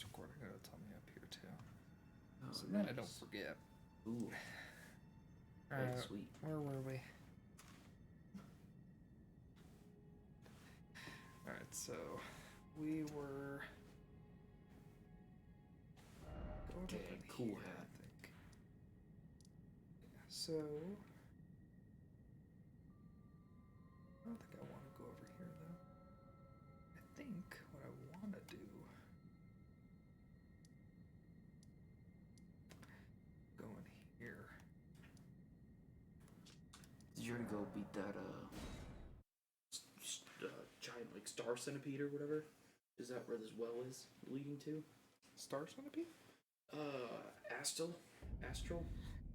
it's recording. It'll tell me up here too. Oh, So nice. then I don't forget. Ooh. Very sweet. Where were we? Alright, so we were going up in cool here, hat. I think. Yeah, so I don't think I want to go over here though. I think what I want to do, go in here. Did you already go beat that giant like star centipede or whatever? Is that where this well is leading to? Star Centipede? Astral?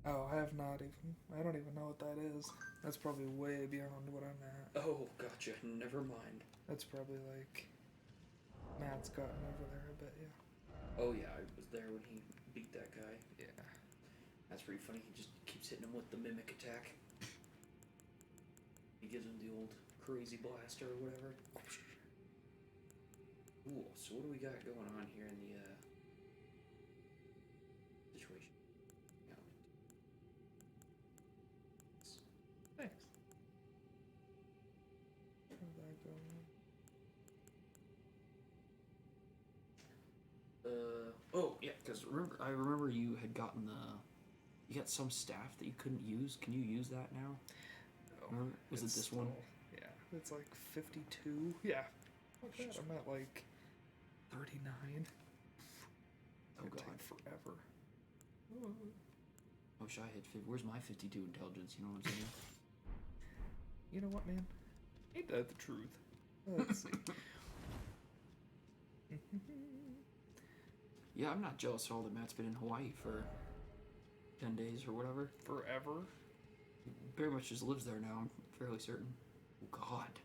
Oh, I have not even. I don't even know what that is. That's probably way beyond what I'm at. Oh, gotcha. Never mind. That's probably like Matt's gotten over there a bit, yeah. Oh yeah, I was there when he beat that guy. Yeah. That's pretty funny. He just keeps hitting him with the mimic attack. He gives him the old crazy blaster or whatever. Cool. So what do we got going on here in the situation? Yeah. Thanks. How's that going? Oh yeah, because I remember you had gotten you got some staff that you couldn't use. Can you use that now? No. Was it this one? Yeah, it's like 52. Yeah. Okay, I'm at like 39. Oh It'll god. take forever. I wish I had 50. Where's my 52 intelligence? You know what I'm saying? You know what, man? Ain't that the truth? Let's see. Yeah, I'm not jealous at all that Matt's been in Hawaii for 10 days or whatever. Forever? He very much just lives there now, I'm fairly certain. Oh god.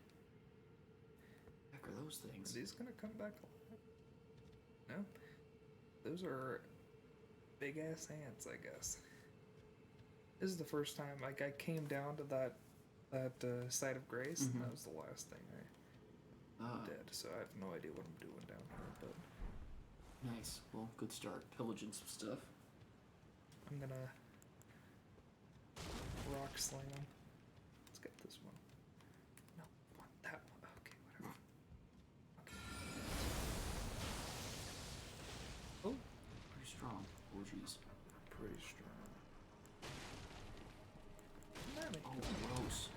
What the heck are those things? Are these gonna come back alive? No? Those are big ass ants, I guess. This is the first time, like, I came down to that site of grace, and that was the last thing I did, so I have no idea what I'm doing down here, but... Nice. Well, good start. Pillaging some stuff. I'm gonna rock slam. Let's get this one. No, I want that one. Okay, whatever. Okay. Oh, Pretty strong. Orgies. pretty strong. Oh, gross.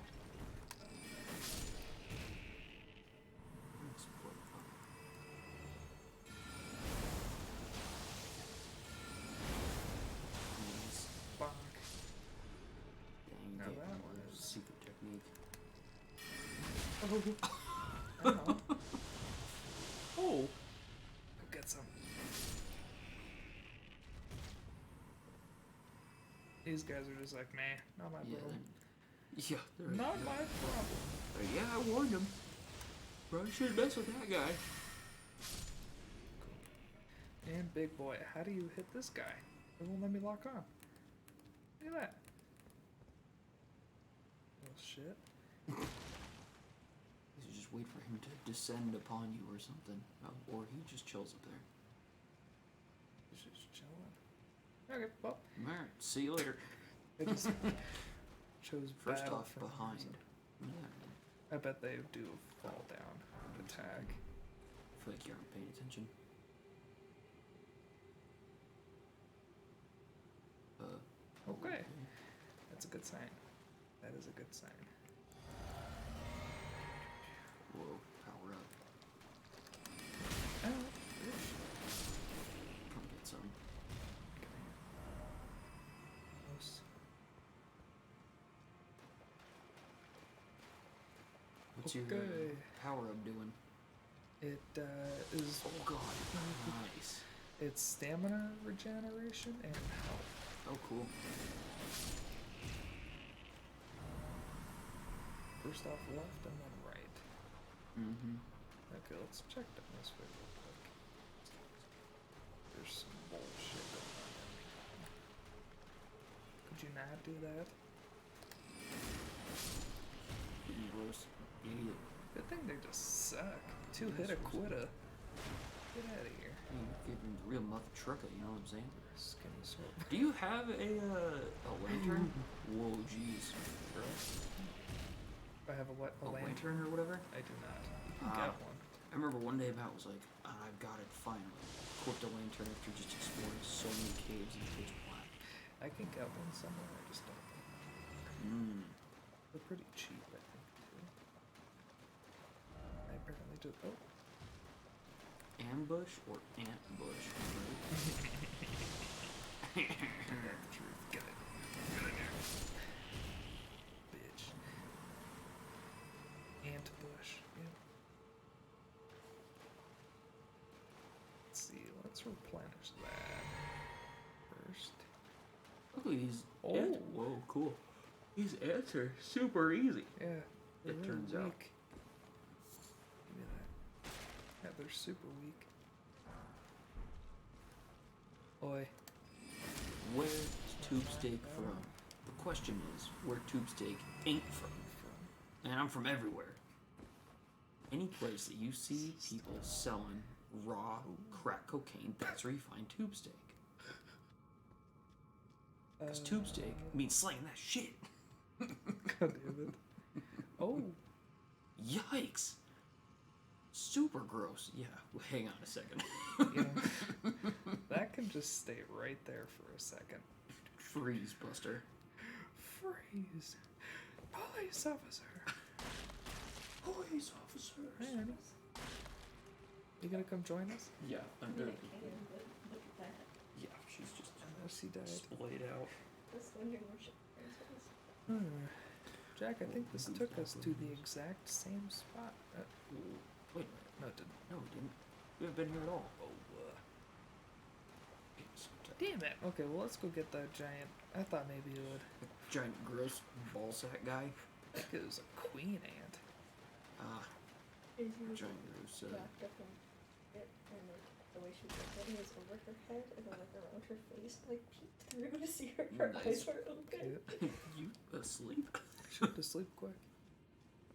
Fuck. Dang, you Now get that one was... secret technique. Oh. Ow. Oh. Go get some. These guys are just like, man, not my problem. Yeah, they're Not my problem. Yeah, I warned him. Probably shouldn't mess with that guy. Cool. And big boy, how do you hit this guy? It won't let me lock on. Look at that. Oh shit. You should just wait for him to descend upon you or something. Oh, or he just chills up there. He's just chilling. Okay, well. Alright, see you later. I just chose First battle off, for behind. him, Yeah. so I bet they do fall down and attack. I feel like you aren't paying attention. Okay. That's a good sign. That is a good sign. Whoa, power up. Oh, Come get some. close. What's your power up doing? It is... Oh god, nice. It's stamina regeneration and health. Oh, cool. First off left and then right. Mm-hmm. Okay, let's check down this way real quick. There's some bullshit going on. Could you not do that? Gross. Idiot. Good thing they just suck. Two hit a quitta. Get out of here. You're giving the real muff trucker, you know what I'm saying? Skinny sword. Do you have a lantern? Whoa, jeez. I have a what? A lantern or whatever? I do not. You can get one. I remember one day Matt was like, I've got it finally. Equipped a lantern after just exploring so many caves and pitch black. I can get one somewhere. I just don't. They're pretty cheap, I think. Too. I apparently just. Oh. Ambush or ant bush? Get the truth. Get it. Get in there. Bitch. Ant bush. Yeah. Let's see. Let's replenish that first. Look at these. Oh. Ants. Whoa, cool. These ants are super easy. Yeah. It turns out. Give me that. Yeah, they're super weak. Oi. Where's Tube Steak from? The question is, where Tube Steak ain't from. And I'm from everywhere. Any place that you see people selling raw crack cocaine, that's where you find Tube Steak. Because Tube Steak means slaying that shit. God damn it. Oh. Yikes. Super gross. Yeah, well, hang on a second. Yeah. That can just stay right there for a second. Freeze, Buster. Freeze. Police officer. Police officers. Man. You gonna come join us? Yeah, I'm gonna. Look at that. Yeah, she's just Unless he died. splayed out. This one your worship. Jack, I think this took us to the exact same spot. Wait, No, it didn't. no, we didn't. We haven't been here at all. Oh, damn it. Okay, well, let's go get that giant. I thought maybe it would. Giant gross ball sack guy. I think it was a queen ant. Is you Giant gross. wrapped up in it, and the way she was looking was over her head, and then like around her face, like peeked through to see her Nice. eyes were open. You asleep? To sleep quick.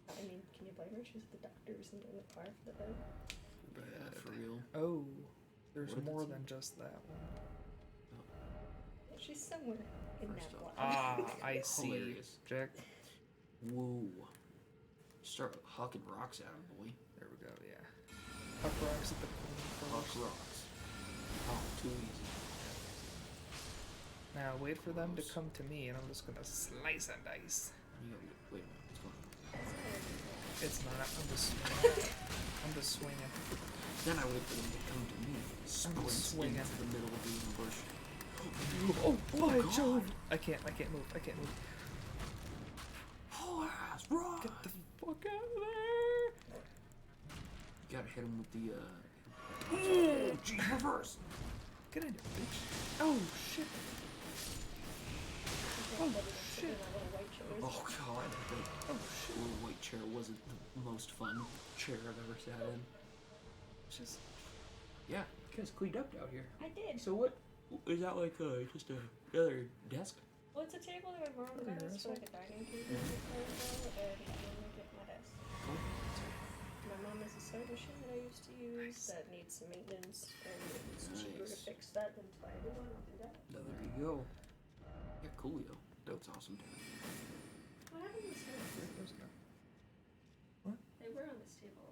I mean, can you blame her? She was at the doctor's and in the car for the bed. Yeah, for real. Oh, there's What did more it say? than just that one. She's somewhere in First that off. block. I see. Hilarious. Jack, Whoa. Start hucking rocks at him, boy. there we go, yeah. Huck rocks at the queen Huck first. rocks. Oh, too easy. Now wait for them to Gross. come to me, and I'm just gonna slice and dice. You gotta wait a minute. What's going on? It's not. I'm just swinging. I'm just swinging. Then I wait for them to come to me. Sprints swinging. into the middle of the ambush. Oh, by God. Jove! I can't move. Oh, ass, run! Get the fuck out of there! You gotta hit him with the, Oh, gee, reverse! Get in here, bitch. Oh, shit. Oh, shit. Oh, God. That Oh, shit. little white chair wasn't the most fun chair I've ever sat in. Just. Yeah, you guys cleaned up out here. I did. So what? Is that like, just another desk? Well, it's a table that my mom got us for like a dining table and I'm gonna get my desk. Cool. My mom has a sewing machine that I used to use that needs some maintenance, and it's cheaper to Nice. fix that than to buy a new one. I'll do that. There you go. Yeah, coolio. That's awesome, Dad. What happened to the sewing? There's no. They were on this table.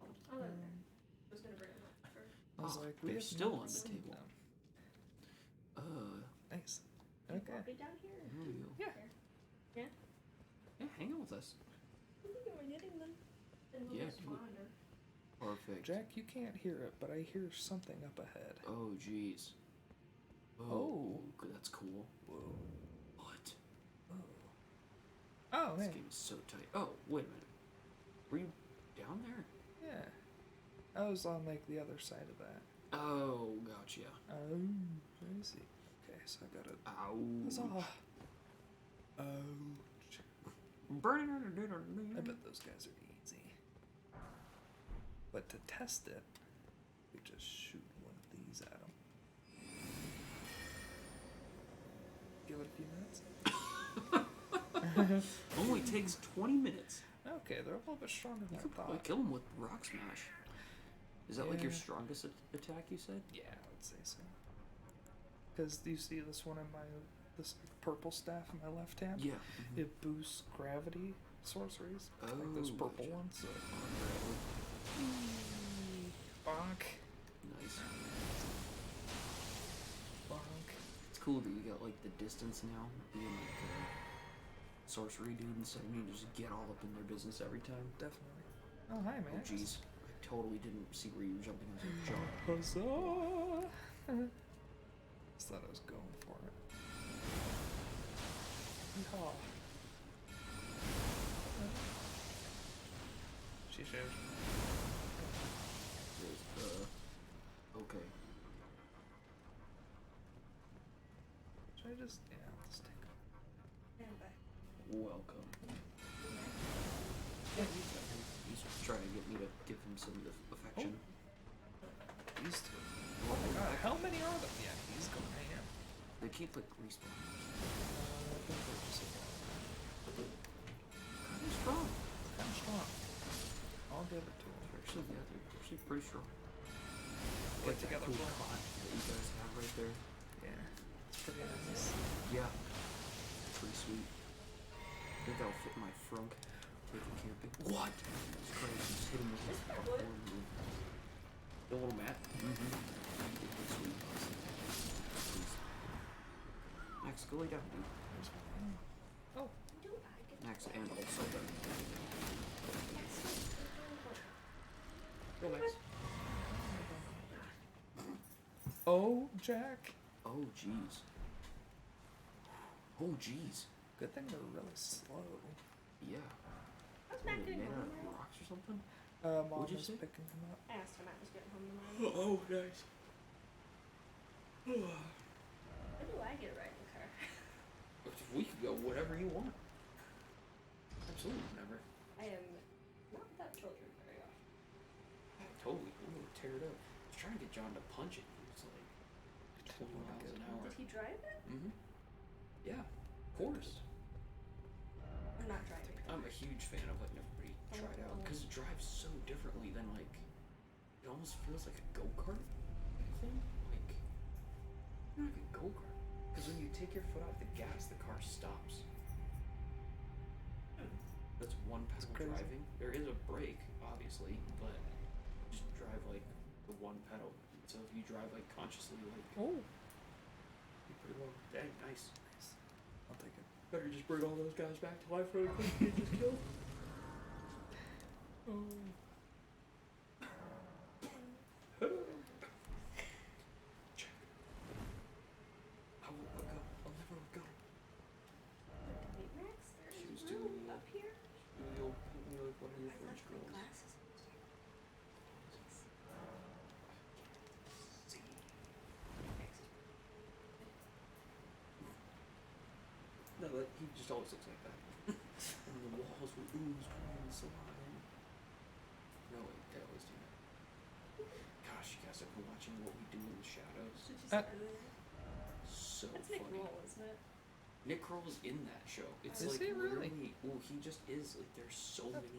Oh, they're there. I was gonna bring them up first. I was Oh, like, they're we have still not on the seen table. them. Nice. You Okay. want me down here? There we go. Yeah. Yeah? Yeah, hang out with us. I think we're getting them. And we'll Yeah, just do it. wander. Perfect. Jack, you can't hear it, but I hear something up ahead. Oh, jeez. Oh. That's cool. Whoa. What? Oh, This hey. game is so tight. Oh, wait a minute. Were you down there? Yeah. I was on, like, the other side of that. Oh, gotcha. Oh, I see. Okay, so I gotta. Ow. Huzzah. Oh. I bet those guys are easy. But to test it, we just shoot one of these at them. Give it a few minutes. Only takes 20 minutes. Okay, they're a little bit stronger than You I could probably thought. kill him with rock smash. Is that like your Yeah. strongest attack? You said. Yeah, I would say so. Because you see this one in this purple staff in my left hand? Yeah. It boosts gravity sorceries, like those Oh, purple gotcha. ones. Mm-hmm. Bonk. Nice. Bonk. It's cool that you got like the distance now, being like a sorcery dude instead of me just get all up in their business every time. Definitely. Oh, hi, Oh Max. jeez, I totally didn't see where you were jumping as a jump. Huzzah! Just thought I was going for it. Yeehaw. She shows. Okay. Should I just... Yeah, I'll just take it. And back. Welcome. Yeah, he's trying to get me to give him some affection. These two. Oh my god, how many are there? Yeah, he's going ham. They keep like respawning. I think they're just Kind of strong. kind of strong. I'll give it to him. Actually, yeah, they're actually pretty strong. Get Like that together, cool bro. cot that you guys have right there. Yeah, it's pretty nice. Yeah. Pretty sweet. I think that'll fit my frunk. Taking camping. What? It's crazy. Just hit him with his popcorn move. The little mat? Mm-hmm. Sweet. Please. Max, go lay down, dude. There's my name. Oh, Do I get Max and also Ben. Go, Max. oh, Jack. Oh, jeez. Oh, jeez. Good thing they're really slow. Yeah. How's What, Matt they getting made out home of tomorrow? rocks or something? Mom What'd you is say? picking him up. I asked him Matt was getting home tomorrow. Oh, nice. When do I get a ride in the car? We could go whatever you want. Absolutely, whatever. I am not without children very often. Totally. I'm gonna tear it up. I was trying to get John to punch it. He was like 20 miles an hour. Did he drive it? Mm-hmm. Yeah, of course. I'm not driving. I'm a huge fan of letting everybody try it out because it drives so differently than like it almost feels like a go-kart thing. Like not like a go-kart because when you take your foot off the gas, the car stops. That's one pedal crazy. driving. There is a brake, obviously, but just drive like the one pedal. So if you drive like consciously, like Oh, you're pretty low. Dang, nice. nice. I'll take it. Better just bring all those guys back to life really quick. Get just killed. Oh. I won't let go. I'll never let go. Wait, Max, She was there's room doing up here. You'll like one of your I French left my girls. glasses. No, like, he just always looks like that. And the walls will ooze green slime. No, wait, they always do that. Gosh, you guys have been watching What We Do in the Shadows. Did you say earlier? So That's Nick funny. Kroll, isn't it? Nick Kroll is in that show. It's Is like he really? literally- well, he just is. Like, there's so many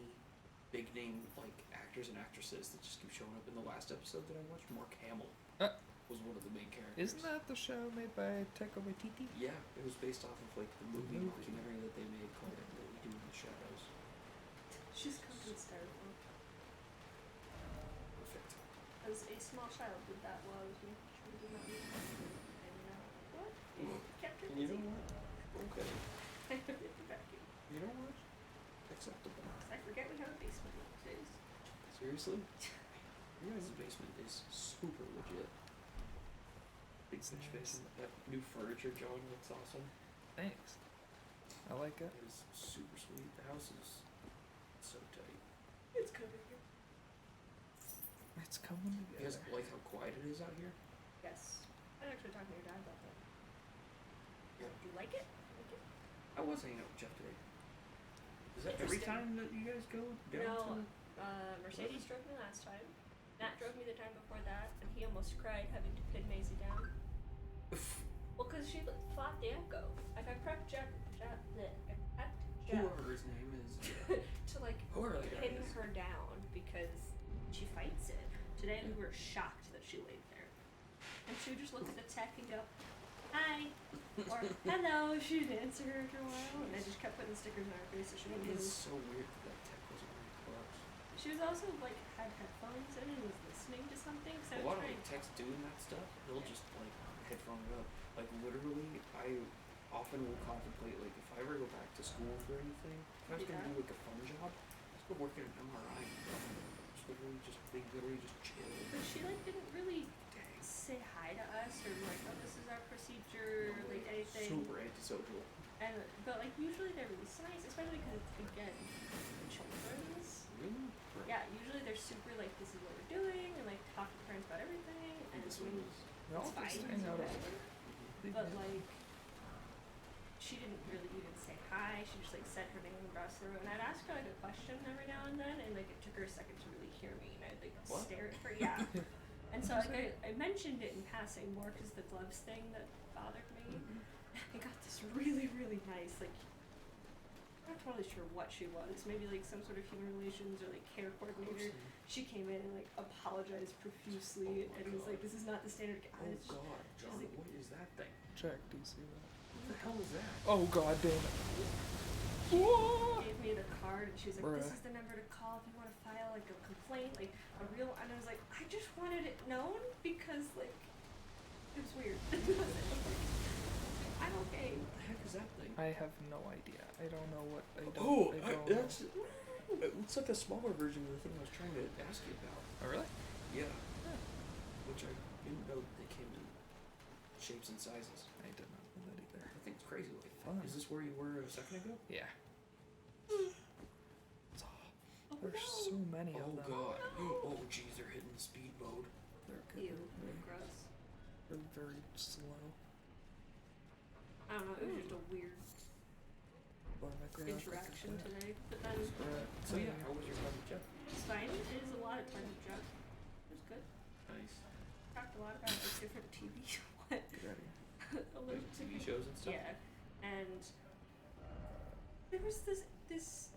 big name like actors and actresses that just keep showing up. In the last episode that I watched, Mark Hamill was one of the main characters. Isn't that the show made by Taika Waititi? Yeah, it was based off of like the movie Movie. documentary that they made called What We Do in the Shadows. She's come to the styrofoam. Perfect. As a small child did that while I was being trying to do my what? Kept her And you busy. know what? Okay. I did the vacuum. You know what? Acceptable. I forget we have a basement nowadays. Seriously? Your guys' basement is super legit. Big fish basement. That new furniture, John, looks awesome. Thanks. I like it. It is super sweet. The house is so tight. It's covered here. It's coming You guys together. like how quiet it is out here? Yes. I was actually talking to your dad about that. Yeah. Do you like it? Like it? I was hanging out with Jeff today. Is that every Interesting. time that you guys go down No. Mercedes drove me last time. Nat drove me the time before that, and he almost cried having to pin Maisie down. to? Well, because she fought the echo. Like, I prepped Jeff Whoever his name is. to, like, Whoever the guy pin is. her down because she fights it to Today we were shocked that she laid there. And she would just look at the tech and go, hi, or hello. She didn't answer her after a while, and I just kept putting stickers on her face so she wouldn't It's move. so weird that tech wasn't wearing gloves. She was also like had headphones in and was listening to something. So A lot of trying. like techs doing that stuff, they'll just like headphone it up. Like literally, I often will contemplate like if I ever go back to school for anything, if I was gonna do like a fun job, let's go work at an MRI. They literally just chill. But she like didn't really Dang. say hi to us or like, oh, this is our procedure, or like anything. Super antisocial. And but like usually they're really nice, especially because it's again children's. Really? Yeah, usually they're super like, this is what we're doing, and like talk to parents about everything, and This it's one really is. They all it's fine. just hang out over whatever. there. But like, she didn't really even say hi. She just like said her name and browsed through, and I'd ask her like a question every now and then, and like it took her a second to really hear me, and I'd like What? stare at her. Yeah. And so like I mentioned it in passing more because the gloves thing that bothered me. I got this really, really nice, like, I'm not totally sure what she was. Maybe like some sort of human relations or like care coordinator. She came in and like apologized profusely Oh my and was like, God. this is not the standard. Oh god, John, like- what is that thing? Check, do you see that? What the hell is that? Oh god damn it. She Whoa! gave me the card and she was like, Bruh. this is the number to call if you want to file like a complaint, like a real. And I was like, I just wanted it known because like it was weird. I'm okay. What the heck is that thing? I have no idea. I don't know what I don't Oh, I don't know. that's. It looks like a smaller version of the thing I was trying to ask you about. Oh really? Yeah. Which I didn't know they came in shapes and sizes. I did not know that either. I think it's crazy. Like, Fun. is this where you were a second ago? Yeah. Oh, There's no. so many Oh of them. god. No. Oh jeez, they're hitting speed mode. They're good. Ew, They're, gross. they're very slow. I don't know. It was just a weird interaction today. But then So yeah, how was your time with Jeff? it's fine. It is a lot of time to jump. It was good. Nice. Talked a lot about like different TV. What? Ready. A Like little TV shows and stuff? Yeah, and there was this.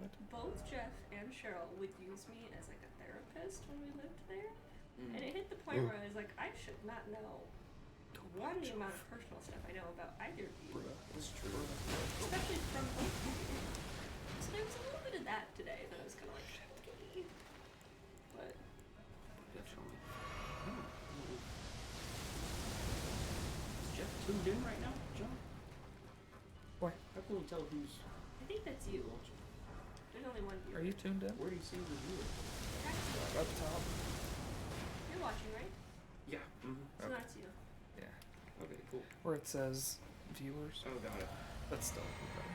What? Both Jeff and Cheryl would use me as like a therapist when we lived there, and it hit the point where I was like, I should not know one the amount of personal stuff I know about either of you, That's true. especially from both of you. So there was a little bit of that today that I was kind of like, okay. But Definitely. Is Jeff tuned in right now, John? Why? How can we tell who's I think that's you. watching? There's only one viewer. Are you tuned in? Where do you see the viewer? Up top. You're watching, right? Yeah. Mm-hmm. So Okay. that's you. Yeah. Okay, cool. Where it says viewers. Oh, got it. That's still better.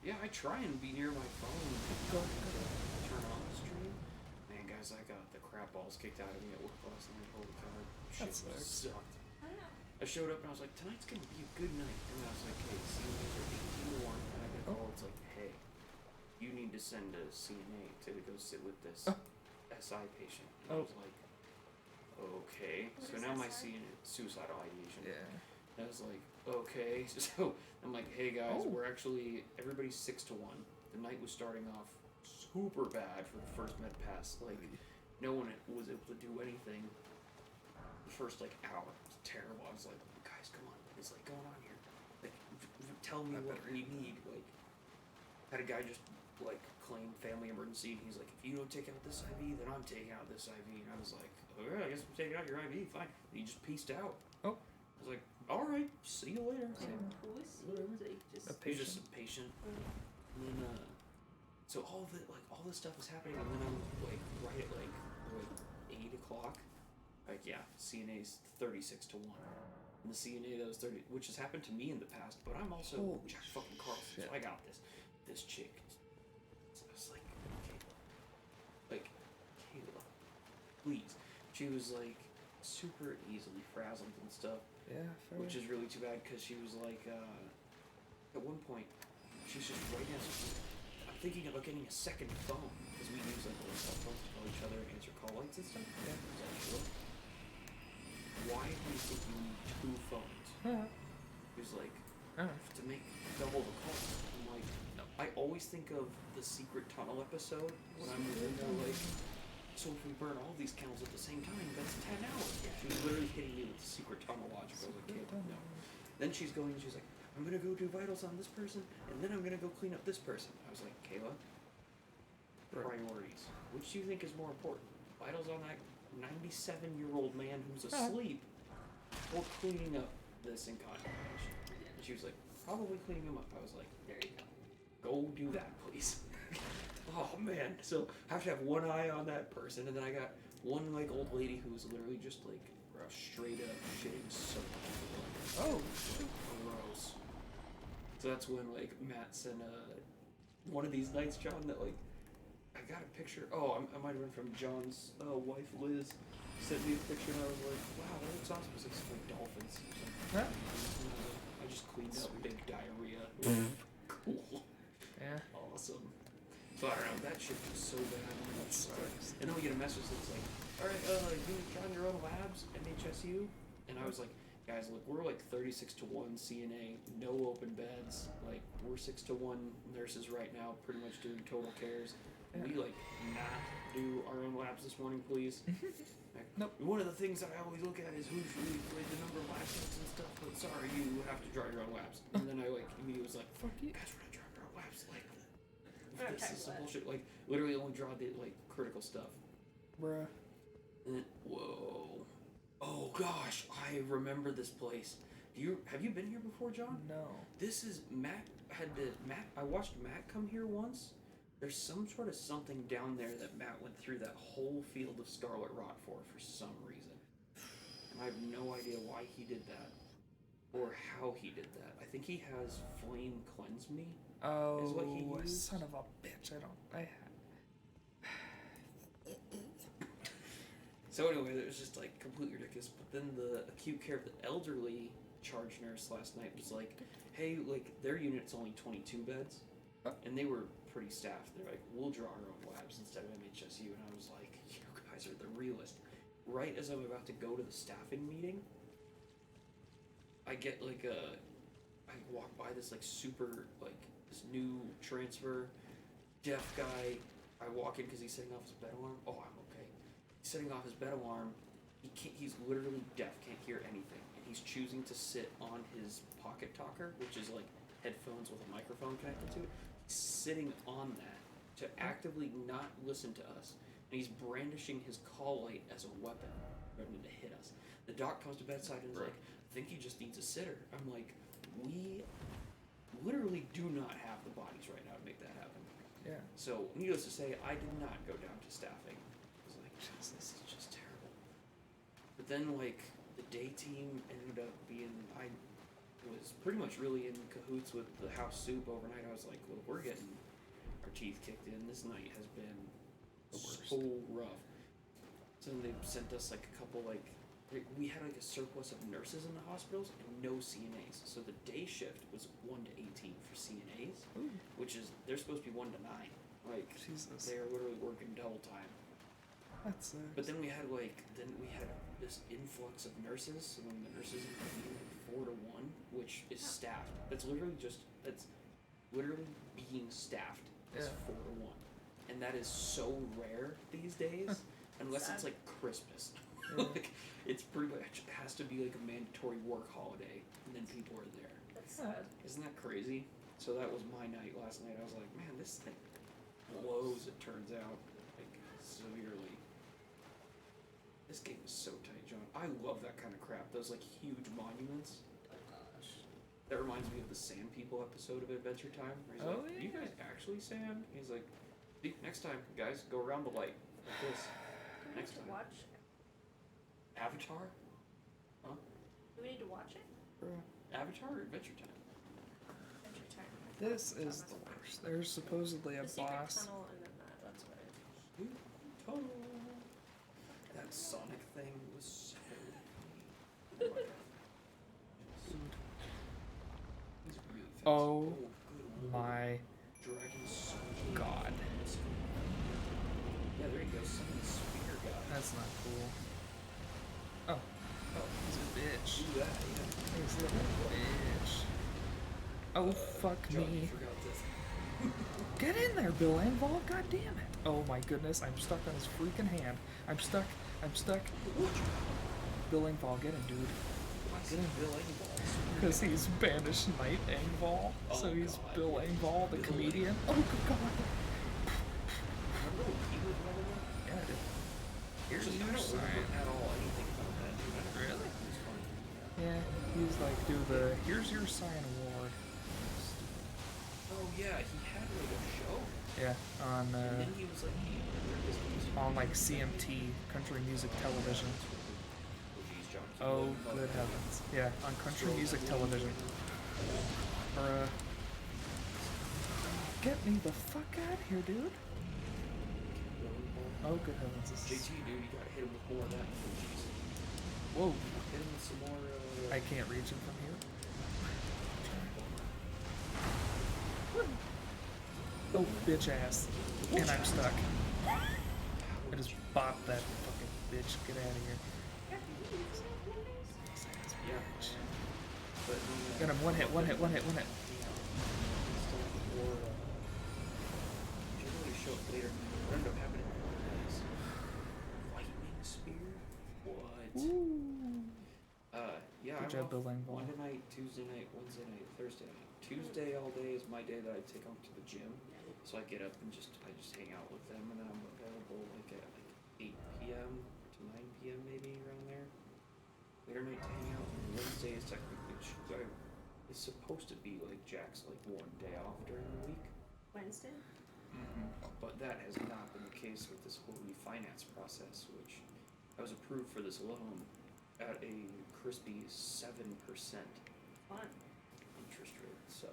Yeah, I try and be near my phone Go. and turn on the stream. Man, guys, I got the crap balls kicked out of me at work last night. Holy cow. Shit That sucks. sucked. I don't know. I showed up and I was like, tonight's gonna be a good night. And I was like, hey, CNAs are 18 to 1. And I get a call, it's like, hey, you need to send a CNA to go sit with this SI patient. And I Oh. was like, okay. What So is now my SI? CNA, suicidal ideation. Yeah. I was like, okay. So I'm like, hey guys, Oh. we're actually, everybody's 6 to 1. The night was starting off super bad for the first med pass. Like, no one was able to do anything the first like hour. It was terrible. I was like, guys, come on, what is like going on here? Like, tell me I what better we need. Like, had a guy just like claim family emergency, and he's like, if you don't take out this IV, then I'm taking out this IV. And I was like, okay, I guess I'm taking out your IV, fine. And he just pieced out. Oh. I was like, all right, see you later. Like, who is he? Whatever. Like, just. A He's just patient. a patient. Mm. And then, so all this stuff is happening, and then I'm like, right at like 8 o'clock, like, yeah, CNA's 36 to 1. And the CNA that was 30, which has happened to me in the past, but I'm also Holy Jack fucking Carlson, so shit. I got this chick. So I was like, Kayla, please. She was like super easily frazzled and stuff. Yeah. Fair. Which is really too bad because she was like, at one point, she's just right now. I'm thinking about getting a second phone because we use like little cell phones to call each other and answer call lights and stuff. Yeah. I was like, sure. Why do you think you need 2 phones? He was like, to make double the cost. I'm like, No. I always think of the Secret Tunnel episode when I'm in the like so if we burn all these candles at the same time, that's 10 hours. She was literally hitting me with the secret tunnel logic. I was like, okay, no. Then she's going, she's like, I'm gonna go do vitals on this person, and then I'm gonna go clean up this person. I was like, Kayla, priorities. Which do you think is more important? Vitals on that 97-year-old man who's asleep, or cleaning up this incontinence? And she was like, probably cleaning him up. I was like, there you go. Go do that, please. Oh man. So I have to have one eye on that person, and then I got one like old lady who was literally just like straight up shitting so much. Oh, gross. So that's when like Matt sent one of these nights, John, that like I got a picture. Oh, I might have been from John's wife, Liz. Sent me a picture, and I was like, wow, that looks awesome. It looks like dolphins. huh? I just cleaned up big diarrhea. Cool. Yeah. Awesome. So I don't know, that shit was so bad. And then we get a message that's like, alright, you got your own labs, MHSU? And I was like, guys, look, we're like 36-1 CNA, no open beds. Like, we're 6-1 nurses right now, pretty much doing total cares. Can we like not do our own labs this morning, please? Like, Nope. One of the things that I always look at is who's like the number of lab tests and stuff, but sorry, you have to draw your own labs. And then I like immediately was like, Fuck you. guys, we're not drawing our own labs. Like, Okay, this is some what? bullshit. Like, literally only draw the like critical stuff. Bruh. And then, whoa. Oh gosh, I remember this place. Have you been here before, John? No. This is Matt. I watched Matt come here once. There's some sort of something down there that Matt went through that whole field of scarlet rot for some reason. And I have no idea why he did that. Or how he did that. I think he has Flame Cleanse Me. Oh, Is what he used? son of a bitch! So anyway, it was just like completely ridiculous. But then the acute care of the elderly charge nurse last night was like, hey, like their unit's only 22 beds. And they were pretty staffed. They're like, we'll draw our own labs instead of MHSU. And I was like, you guys are the realest. Right as I'm about to go to the staffing meeting, I get like I walk by this like super, like this new transfer, deaf guy. I walk in because he's setting off his bed alarm. Oh, I'm okay. He's setting off his bed alarm. He's literally deaf, can't hear anything. And he's choosing to sit on his pocket talker, which is like headphones with a microphone connected to it. He's sitting on that to actively not listen to us. And he's brandishing his call light as a weapon, ready to hit us. The doc comes to bedside and is like, I think he just needs a sitter. I'm like, we literally do not have the bodies right now to make that happen. Yeah. So, needless to say, I did not go down to staffing. I was like, this is just terrible. But then, like, the day team ended up being, I was pretty much really in cahoots with the house soup overnight. I was like, look, we're getting our teeth kicked in. This night has been so rough. So then they sent us, like, a couple, like, we had like a surplus of nurses in the hospitals and no CNAs. So the day shift was 1 to 18 for CNAs, which is they're supposed to be 1 to 9. Like Jesus. they're literally working double time. That's But then we had this influx of nurses. So then the nurses are being 4 to 1, which is staffed. That's literally being staffed is 4 to 1, and that is so rare these days, unless it's like Christmas. Like, it's pretty much, it has to be like a mandatory work holiday, and then people are there. That's sad. Isn't that crazy? So that was my night last night. I was like, man, this thing blows, it turns out, like, severely. This game is so tight, John. I love that kind of crap. Those, like, huge monuments. Oh gosh. That reminds me of the Sand People episode of Adventure Time, where he's like, yeah. you guys actually sand? He's like, "See, next time, guys, go around the light. Like this. Do we Next need to time. watch? Avatar? Huh? Do we need to watch it? Avatar or Adventure Time? Adventure Time. This is the worst. There's supposedly a The secret boss. tunnel and then that's what it is. Tunnel. That Sonic thing was so. Oh my god. He's really fast. Oh good. my Dragon Sword. god. Yeah, there you go. Summon Spear guy. That's not cool. Oh, Oh, he's a bitch. do that, yeah. He's a little bitch. Oh, fuck John, you me. forgot this. Get in there, Bill Engvall. God damn it. Oh my goodness, I'm stuck on his freaking hand. I'm stuck. Bill Engvall, get him, dude. Why's he Bill Engvall? Because he's banished Knight Engvall. So Oh, he's God, Bill yeah, Engvall, the Bill comedian. Oh, good God. Remember when he was one of them? Yeah, dude. Here's I your don't sign. remember at all anything about that dude. I don't Really? think he was funny. Yeah, he's like, do the here's your sign award. Oh yeah, he had like a show. Yeah, on And then he was like, on like CMT, Country Music Television. Oh geez, John. keep Oh, loading up. good heavens. Yeah, on Country Music Television. Or, get me the fuck out of here, dude. Oh, good heavens. This is... JT, dude, you gotta hit him with more of that. Oh, jeez. Whoa. Hit him with some more. I can't reach him from here. Oh, bitch ass. And I'm stuck. I just bopped that fucking bitch. Get out of here. Yeah. But Got him. One hit. Generally show up later. What ended up happening is lightning spear. What? Ooh. Yeah. Good I'm job, off Bill Engvall. Monday night, Tuesday night, Wednesday night, Thursday night. Tuesday all day is my day that I take off to the gym. So I get up and I just hang out with them, and then I'm available like at like 8 p.m. to 9 p.m. maybe around there. Later night to hang out. And Wednesday is technically it's supposed to be like Jack's like one day off during the week. Wednesday? But that has not been the case with this whole refinance process, which I was approved for this loan at a crispy 7% Fun. interest rate. So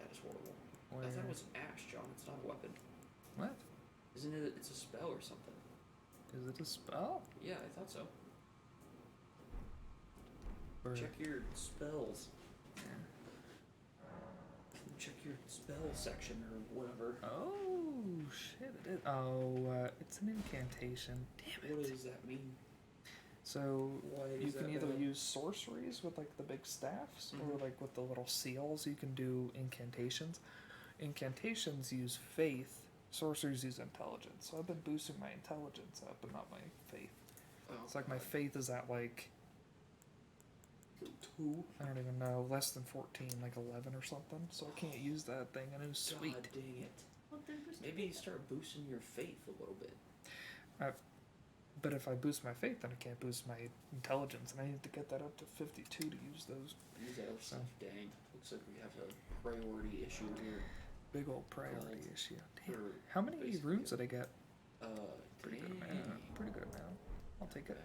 that is horrible. I Where? thought it was an axe, John. It's not a weapon. What? Isn't it? It's a spell or something. Is it a spell? Yeah, I thought so. Or... Check your spells. Check your spell section or whatever. Oh, shit. It is. Oh, it's an incantation. Damn it. What does that mean? So Why you is can that either bad? use sorceries with like the big staffs, or Mhm. like with the little seals. You can do incantations. Incantations use faith. Sorceries use intelligence. So I've been boosting my intelligence up, but not my faith. Oh, It's like my God. faith is at like 2. I don't even know, less than 14, like 11 or something. So I can't use that thing, and it was sweet. God dang it. Well, then who's Maybe doing you start boosting your faith a little bit. But if I boost my faith, then I can't boost my intelligence, and I need to get that up to 52 to use those. Use that other So. stuff. Dang. Looks like we have a priority issue here. Big old priority Called issue. Damn. for How many basically runes did I get? Pretty good dang. amount. Pretty good amount. I'll take it. Bad.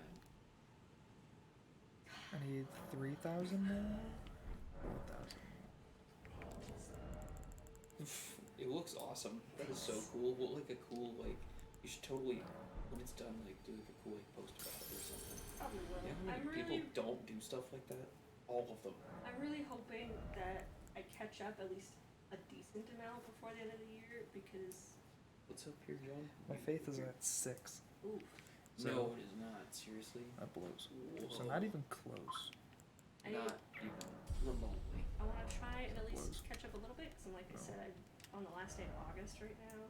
I need 3,000 now. 4,000. It looks awesome. That is so cool. What like a cool like you should totally when it's done like do like a cool like post about it or something. Probably will. You know how I'm many people really, don't do stuff like that? All of them. I'm really hoping that I catch up at least a decent amount before the end of the year because, What's up here, John? My faith is at 6. ooh, So No, it is not. Seriously. that blows. So Whoa. not even close. I need, Not even remotely. I want to try and at least Close. catch up a little bit because, like I No. said, I'm on the last day of August right now.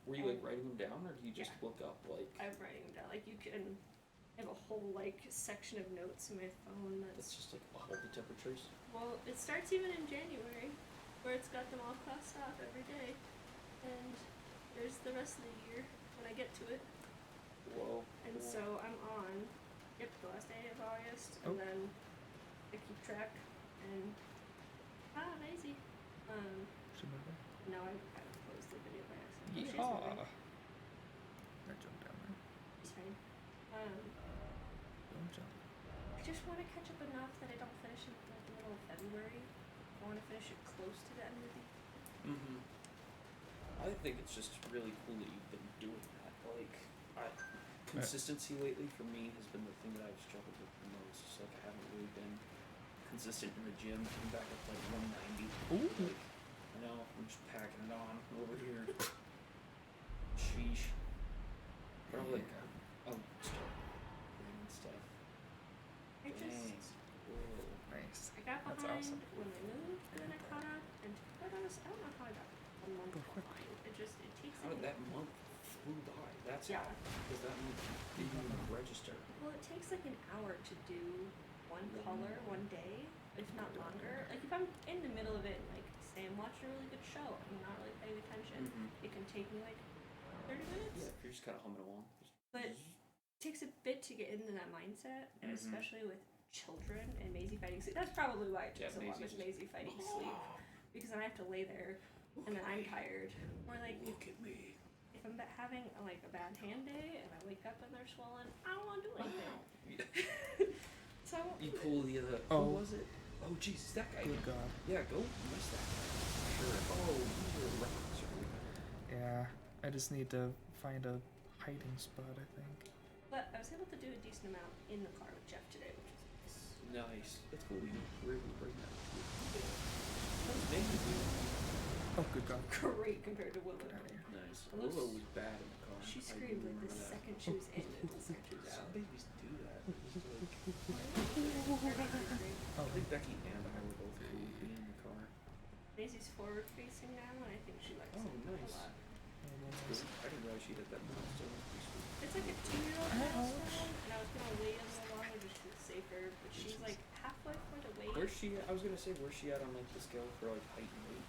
Were you like writing them down, or do you just Yeah. look up like? I'm writing them down. Like you can I have a whole like section of notes in my phone That's that's just like all the temperatures. well, it starts even in January, where it's got them all crossed off every day, and there's the rest of the year when I get to it. Whoa. And cool. so I'm on, yep, the last day of August, Oh. and then I keep track, and amazing. Should move there. No, I closed the video by accident. Oh, she's Yeehaw! moving. I jumped down there. It's fine. Don't jump. I just want to catch up enough that I don't finish it like the middle of February. I want to finish it close to the end of the year. I think it's just really cool that you've been doing that. Like, consistency lately for me has been the thing that I've struggled with the most. Just like I haven't really been consistent in the gym. I'm back up to like 190. Ooh. Like, I know I'm just packing it on over here. Sheesh. But I'm like, I'll start doing stuff. I just, Whoa. Nice. I got That's behind awesome. when I moved, and then I caught up, and to be quite honest, I don't know how I got a month behind. It takes How like did that month flew by? That's Yeah. how. Because that month didn't even register. well, it takes like an hour to do one color one day, if not longer. Like if I'm in the middle of it, and, like say I'm watching a really good show, I'm not really paying attention. Mm-hmm. It can take me like 30 minutes. Yeah, if you're just kind of humming along. But it takes a bit to get into that mindset, and Mhm. especially with children and Maisie fighting sleep. That's probably why it took Yeah, so long Maisie's with Maisie fighting sleep. Because then I have to lay there, and then I'm tired. Or like Look at me. if I'm having like a bad hand day and I wake up and they're swollen, I don't want to do anything. So I won't You do it. pull the other. Oh. Who was it? Oh, jeez, it's that guy. Good again. God. Yeah, go miss that guy. Sure. Oh, these are records. Yeah, I just need to find a hiding spot, I think. But I was able to do a decent amount in the car with Jeff today, which was Nice. That's cool. You really bring that. nice. How's Maggie doing? Oh, good God. Great compared to Willow. Get out of here. Nice. It looks- Willow was bad in the car. She I screamed like remember the that. second she was in and the second she was Some out. babies do that. It's like, Oh, I think Becky and I were both cool with being in the car. Maisie's forward facing now, and I think she likes Oh, it nice. a lot. Really? I didn't realize she had that milestone. Pretty sweet. It's like a 2-year-old milestone, and I was gonna wait a little longer just 'cause it's safer, but she's like halfway for the wait. Where's she? I was gonna say, where's she at on like the scale for like height and weight?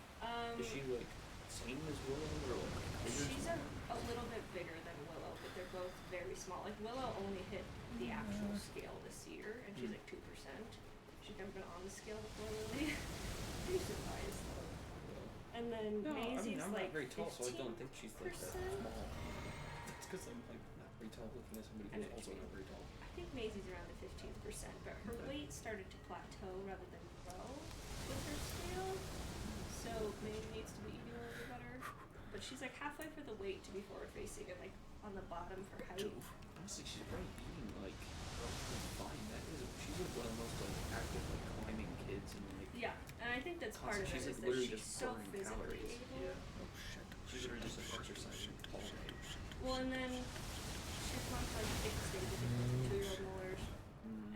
Is she like same as Willow or like bigger? She's a little bit bigger than Willow, but they're both very small. Like Willow only hit the actual scale this year, and she's like 2%. She's never been on the scale before, Lily. Pretty surprised though. And then No, I Maisie's mean I'm like not very tall, so I 15%. don't think she's like that small. It's because I'm like not very tall looking at somebody I know who's what you also mean. not very tall. I think Maisie's around the 15%, but her Okay. weight started to plateau rather than grow with her scale. So Maisie needs to be eating a little bit better. But she's like halfway for the weight to be forward facing and like on the bottom for height. Honestly, she's probably eating like relatively fine. That is, she's like one of the most like active like climbing kids and like. Yeah, and I think that's part of it She's is like that literally she's just so burning physically calories. able. Yeah. Oh, shit. She's literally just like exercising all day. Well, and then she's gone to like 6 stages with the 2-year-old molars,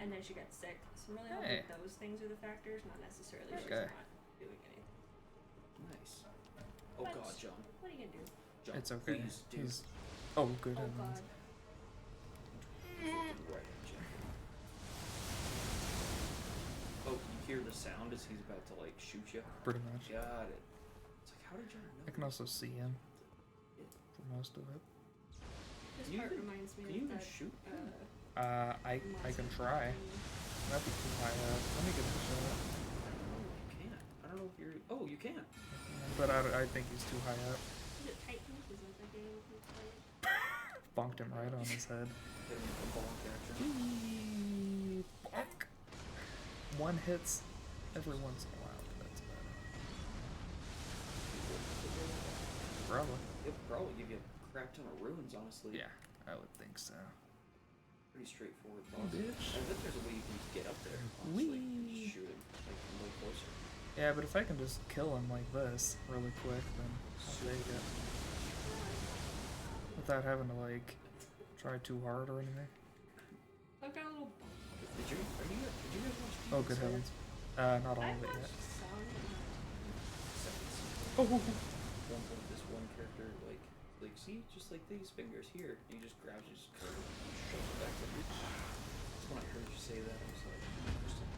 and then she got sick. So I'm really hoping Hey. those things are the factors, not necessarily she's Okay. not doing anything. Nice. Oh But- God, John. What are you gonna do? John, It's okay. Please do. He's. Oh, good Oh heavens. God. Freaking right at you. Oh, you hear the sound as he's about to like shoot you? Pretty much. Got it. It's like, how did John know? I can also see him for most of it. This Can you part even- reminds me Can you of even that. shoot? I can try. That'd be too high up. Let me give it a shot. Oh, you can't. I don't know if you're. Oh, you can. But I think he's too high up. Is it Titans? Is that the game we played? Bonked him right on his head. Hit him with a bonk action. Bonk. One hits every once in a while. But that's about it. Probably. It'll probably give you a crap ton of runes, honestly. Yeah, I would think so. Pretty straightforward Oh, boss. bitch. I bet there's a way you can just get up there. Honestly, and Whee! just shoot him like from way closer. Yeah, but if I can just kill him like this really quick, then I'll take it. Without having to like try too hard or anything. I've got a little. Did you guys watch Oh, Demon good Slayer? heavens. Not all I've of it yet. watched some. Second season. Oh, One point, this one character like see, just like these fingers here, and he just grabs it, just kind of shoves it back there. When I heard you say that, I was like, interesting.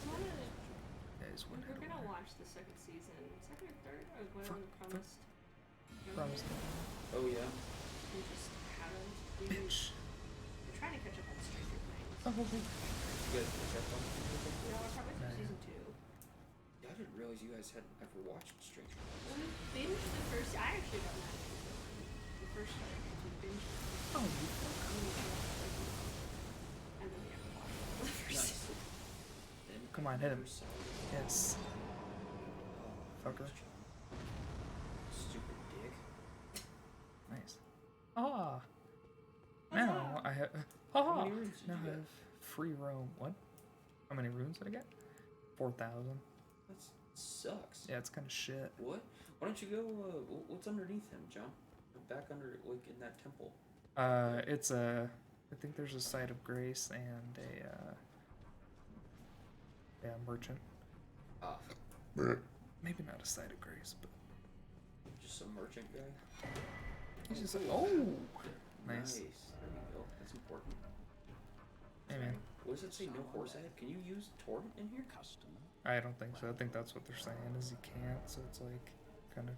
yeah, he's one We're hit gonna away. watch the second season, second or third, or whatever Fuck, the promised. Promised. Oh yeah. We just haven't. Bitch. We're trying to catch up on Stranger Things. Oh, You guys catch up on it? No, we're probably Yeah, through yeah. season 2. Yeah, I didn't realize you guys hadn't ever watched Stranger Things. Well, we binged the first. I actually got mad at you. The first Stranger Things, we binged it. oh, you And then we have to watch all the first Nice. season. Then Come on, I hit him. never saw it. Yes. Oh, Fucker. thanks, John. Stupid dick. Nice. Ah. Huzzah! Now I have. How Ah. many runes did Now you I get? have free roam. What? How many runes did I get? 4,000. That sucks. Yeah, it's kind of shit. What? Why don't you go? What's underneath him, John? Back under, like in that temple. It's a. I think there's a site of grace and a. Yeah, merchant. Ah. Maybe not a site of grace, but just some merchant guy. He's just like, oh, nice. There you go. That's important. Hey man, What does it say? No horse head? Can you use torrent in here? I don't think so. I think that's what they're saying is you can't. So it's like kind of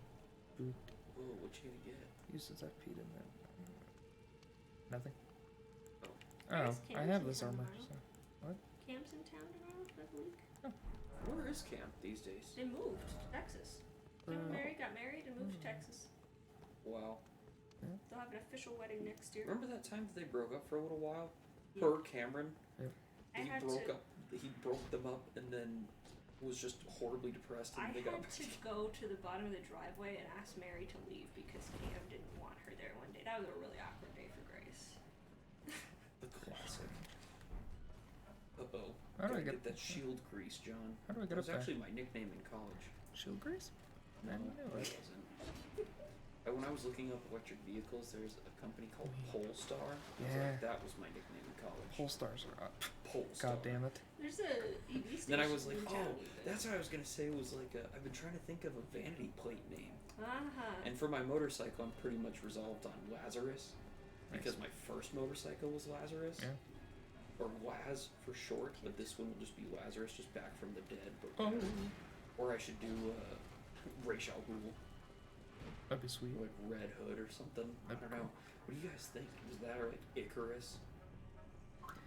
booped. Oh, what you gonna get? Uses FP to then. Nothing. Oh. Oh, There's I cams have in this town armor. tomorrow. So Camps in town tomorrow for the week. Where is camp these days? They moved to Texas. Kim and Mary got married and moved to Texas. Wow. They'll have an official wedding next year. Remember that time that they broke up for a little while? Yeah. Per Cameron? I He had broke to, up. He broke them up and then was just horribly depressed and I they had got to go to the bottom of the driveway and ask Mary to leave because Cam didn't want her there one day. That was a really awkward day for Grace. the classic. Uh-oh. How do I Gotta get- that shield grease, John? how do I get That was up there? actually my nickname in college. Shield grease? No, I didn't know it it. wasn't. When I was looking up electric vehicles, there's a company called Polestar. I was Yeah. like, that was my nickname in college. Polestars are up. Polestar. God damn it. There's a EV station. Then I was like, in oh, town even. that's what I was gonna say. Was like, I've been trying to think of a vanity plate name. Uh-huh. And for my motorcycle, I'm pretty much resolved on Lazarus, because Nice. my first motorcycle was Lazarus, Yeah. or Laz for short. But this one will just be Lazarus, just back from the dead. But Oh, or I should do Ra's al Ghul, that'd be sweet. like Red Hood or something. I That'd don't be know. What do you guys think? Is that or like Icarus?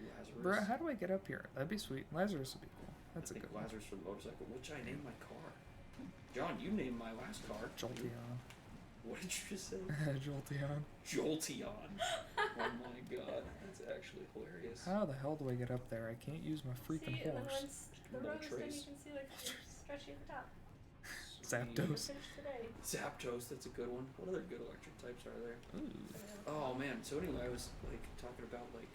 Lazarus. Bruh, how do I get up here? That'd be sweet. Lazarus would be cool. That's I a think good one. Lazarus for the motorcycle. What should I name my car? John, you named my last car. Jolteon. What did you just say? Jolteon. Jolteon. Oh my god, that's actually hilarious. How the hell do I get up there? I can't use my freaking see, and then horse. once the Little road is done, you trace. can see like it's stretchy at the top. Zapdos. Finished today. Zapdos, that's a good one. What other good electric types are there? Ooh. Oh man, so anyway, I was like talking about like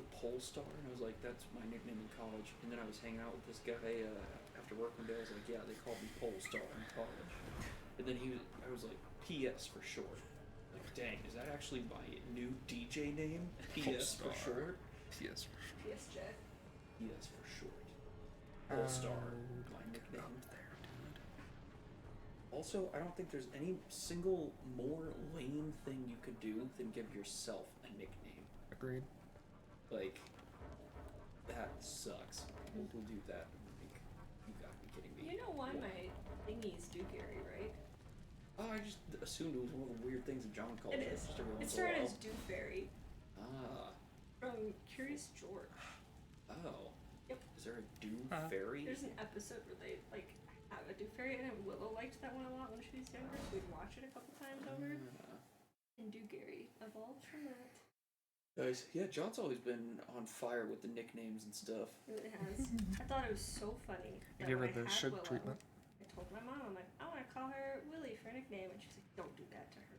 the Polestar, and I was like, that's my nickname in college. And then I was hanging out with this guy after work one day. I was like, yeah, they called me Polestar in college. And then I was like, PS for short. Like, dang, is that actually my new DJ name? PS for Polestar. short. Yes, for sure. PSJ. PS for short. Polestar, Oh, my get nickname. up there, dude. Also, I don't think there's any single more lame thing you could do than give yourself a nickname. Agreed. Like, that sucks. People who do that, like, you gotta be kidding me. You know why my thingies do Gary, right? Oh, I just assumed it was one of the weird things that John called It it. is. Just every It once in a started while. as Do Fairy Ah. from Curious George. Oh. Yep. Is there a do Huh. fairy? There's an episode where they like have a Do Fairy, and Willow liked that one a lot when she was younger, so we'd watch it a couple times over. Ah. And Do Gary evolved from that. Nice. Yeah, John's always been on fire with the nicknames and stuff. It really has. I thought it was so funny. You that give her when I the had Shug Willow, treatment. I told my mom, I'm like, I want to call her Willie for a nickname, and she's like, don't do that to her.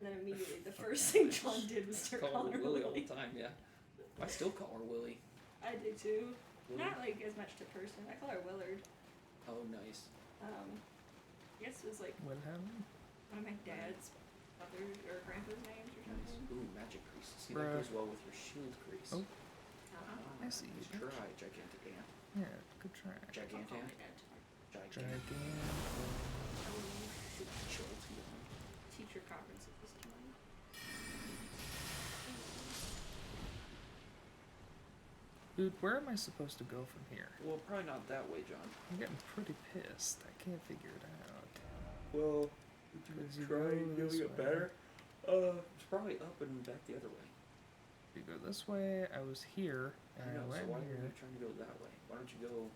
And then immediately, the first thing John did was start Call calling her her Willie all Willie. the time, yeah. I still call her Willie. I do too. Willie? Not like as much to person. I call her Willard. Oh, nice. I guess it was like Wilhelm? one of my dad's mother or grandpa's names or Nice. something. Ooh, magic grease. See, Bruh. that goes well with your shield grease. Oh. Uh-huh. I see you, Nice bitch. try, gigantic ant. Yeah, good try. Don't call Gigantan? me that. Gigantic. Jolteon. Teacher conferences this morning. Dude, where am I supposed to go from here? Well, probably not that way, John. I'm getting pretty pissed. I can't figure it out. Well, Because you try go doing this it way. better. It's probably up and back the other way. You go this way, I was here, and I know, I so went why are here. you trying to go that way? Why don't you go,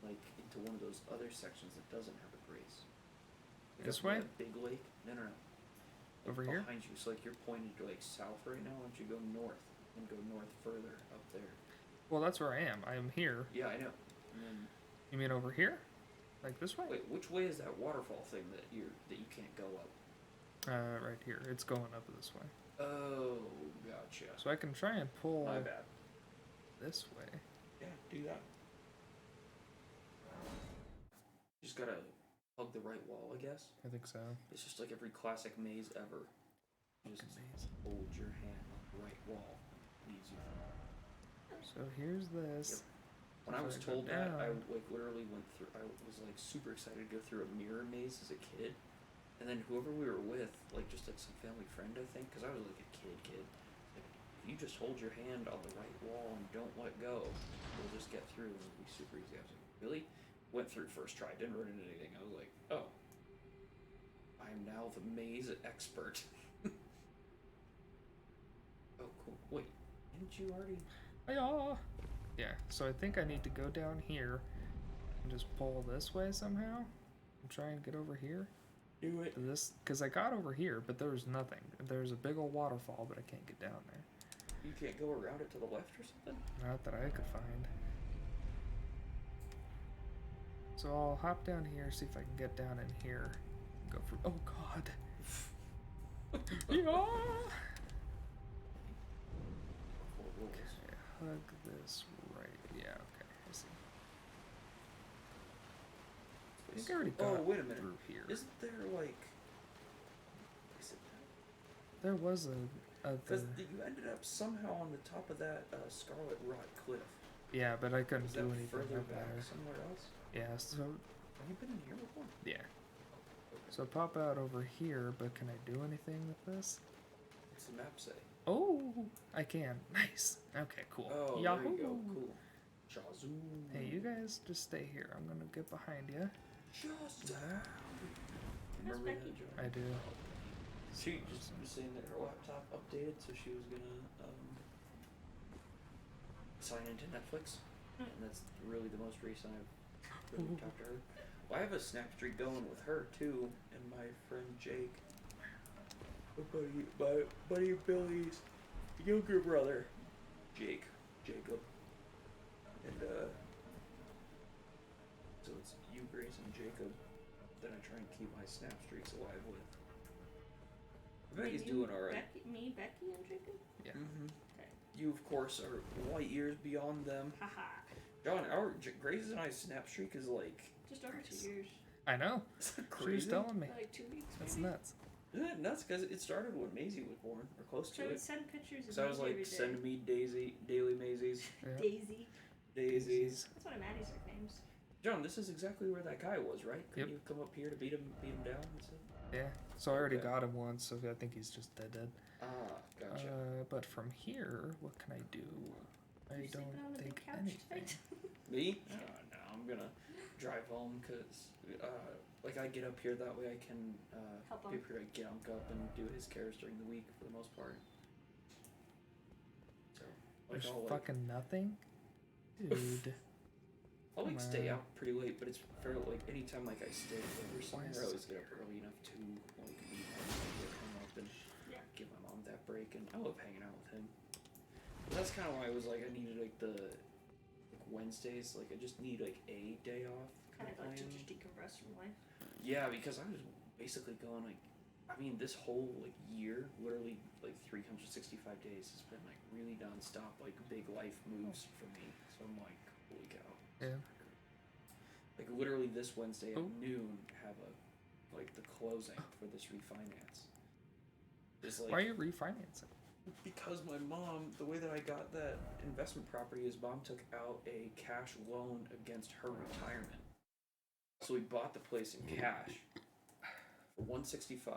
like, into one of those other sections that doesn't have a grace? Like This up near way? that big lake? No, no, no. Like Over here? behind you, so like you're pointed to like south right now. Why don't you go north and go north further up there? Well, that's where I am. I am here. Yeah, I know. And then You mean over here? Like this way? wait, which way is that waterfall thing that you can't go up? Right here. It's going up this way. Oh, gotcha. So I can try and pull My bad. this way. Yeah, do that. You just gotta hug the right wall, I guess. I think so. It's just like every classic maze ever. You just Fucking maze. hold your hand on the right wall. Leads you. So here's this. When I If was I go told that, I down- like literally went through. I was like super excited to go through a mirror maze as a kid, And then whoever we were with, like just like some family friend, I think, because I was like a kid. Like, if you just hold your hand on the right wall and don't let go, we'll just get through and it'll be super easy. I was like, really? Went through first try, didn't run into anything. I was like, oh, I'm now the maze expert. Oh, cool. Wait, didn't you already? Hi-yah. Yeah, so I think I need to go down here and just pull this way somehow and try and get over here. Do it. To this, because I got over here, but there was nothing. There's a big old waterfall, but I can't get down there. You can't go around it to the left or something? Not that I could find. So I'll hop down here, see if I can get down in here. Go for. Oh God. Yeah. Okay, hug this right. Yeah. Okay, I see. I think I already got Oh, wait a minute. through here. Isn't there like? Is it? There was Because you ended up somehow on the top of that Scarlet Rot cliff. yeah, but I couldn't Is do that anything further up back there. somewhere else? Yeah. So Have you been in here before? yeah. So pop out over here, but can I do anything with this? What's the map say? Oh, I can. Nice. Okay, cool. Oh, Yahoo! there you go. Cool. Chazoo. Hey, you guys just stay here. I'm gonna get behind you. Just How's Remember Becky? that, John? I do. She just was saying that her laptop updated, so she was gonna sign into Netflix, and that's really the most recent I've really talked to her. Well, I have a snap streak going with her too, and my friend Jake, my buddy Billy's younger brother, Jacob, and so it's you, Grace, and Jacob that I try and keep my snap streaks alive with. Becky's doing alright. Becky, and Jacob? Yeah. Mm-hmm. Okay. You, of course, are light years beyond them. Haha. John, Grace and I's snap streak is like Just over 2 years. I know. it's She was crazy. telling me. Like 2 weeks, That's maybe? nuts. Isn't it nuts? Because it started when Maisie was born, or close So to I would it. send pictures of So I was Maisie like, every day. send me daily Maisies. Yeah. Daisy. Daisies. That's one of Maddie's nicknames. John, this is exactly where that guy was, right? Couldn't Yep. you come up here to beat him down? And stuff? Yeah. So I already Okay. got him once, so I think he's just dead. Ah, gotcha. But from here, what can I do? I You sleeping on don't the big think couch anything. tonight? Me? No, I'm gonna drive home because, like, I get up here that way I can Help be him. able to gunk up and do his cares during the week for the most part. So, like, There's I'll like, fucking nothing, dude. I'll like come stay on. out pretty late, but it's fairly like anytime like I stay over somewhere, is I always this get up early enough to like meet my mom, come up and Yeah. give my mom that break, and I love hanging out with him. But that's kind of why I was like I needed like the like Wednesdays, like I just need like a day off Kind of like to plan. just decompress from life. Yeah, because I was basically going like, I mean, this whole like year, literally like 365 days has been like really nonstop, like big life moves for me. So I'm like, holy cow. Yeah. Like literally this Wednesday at Oh. noon, have a like the closing for this refinance. Just like Why are you refinancing? because my mom, the way that I got that investment property is mom took out a cash loan against her retirement. So we bought the place in cash for 165.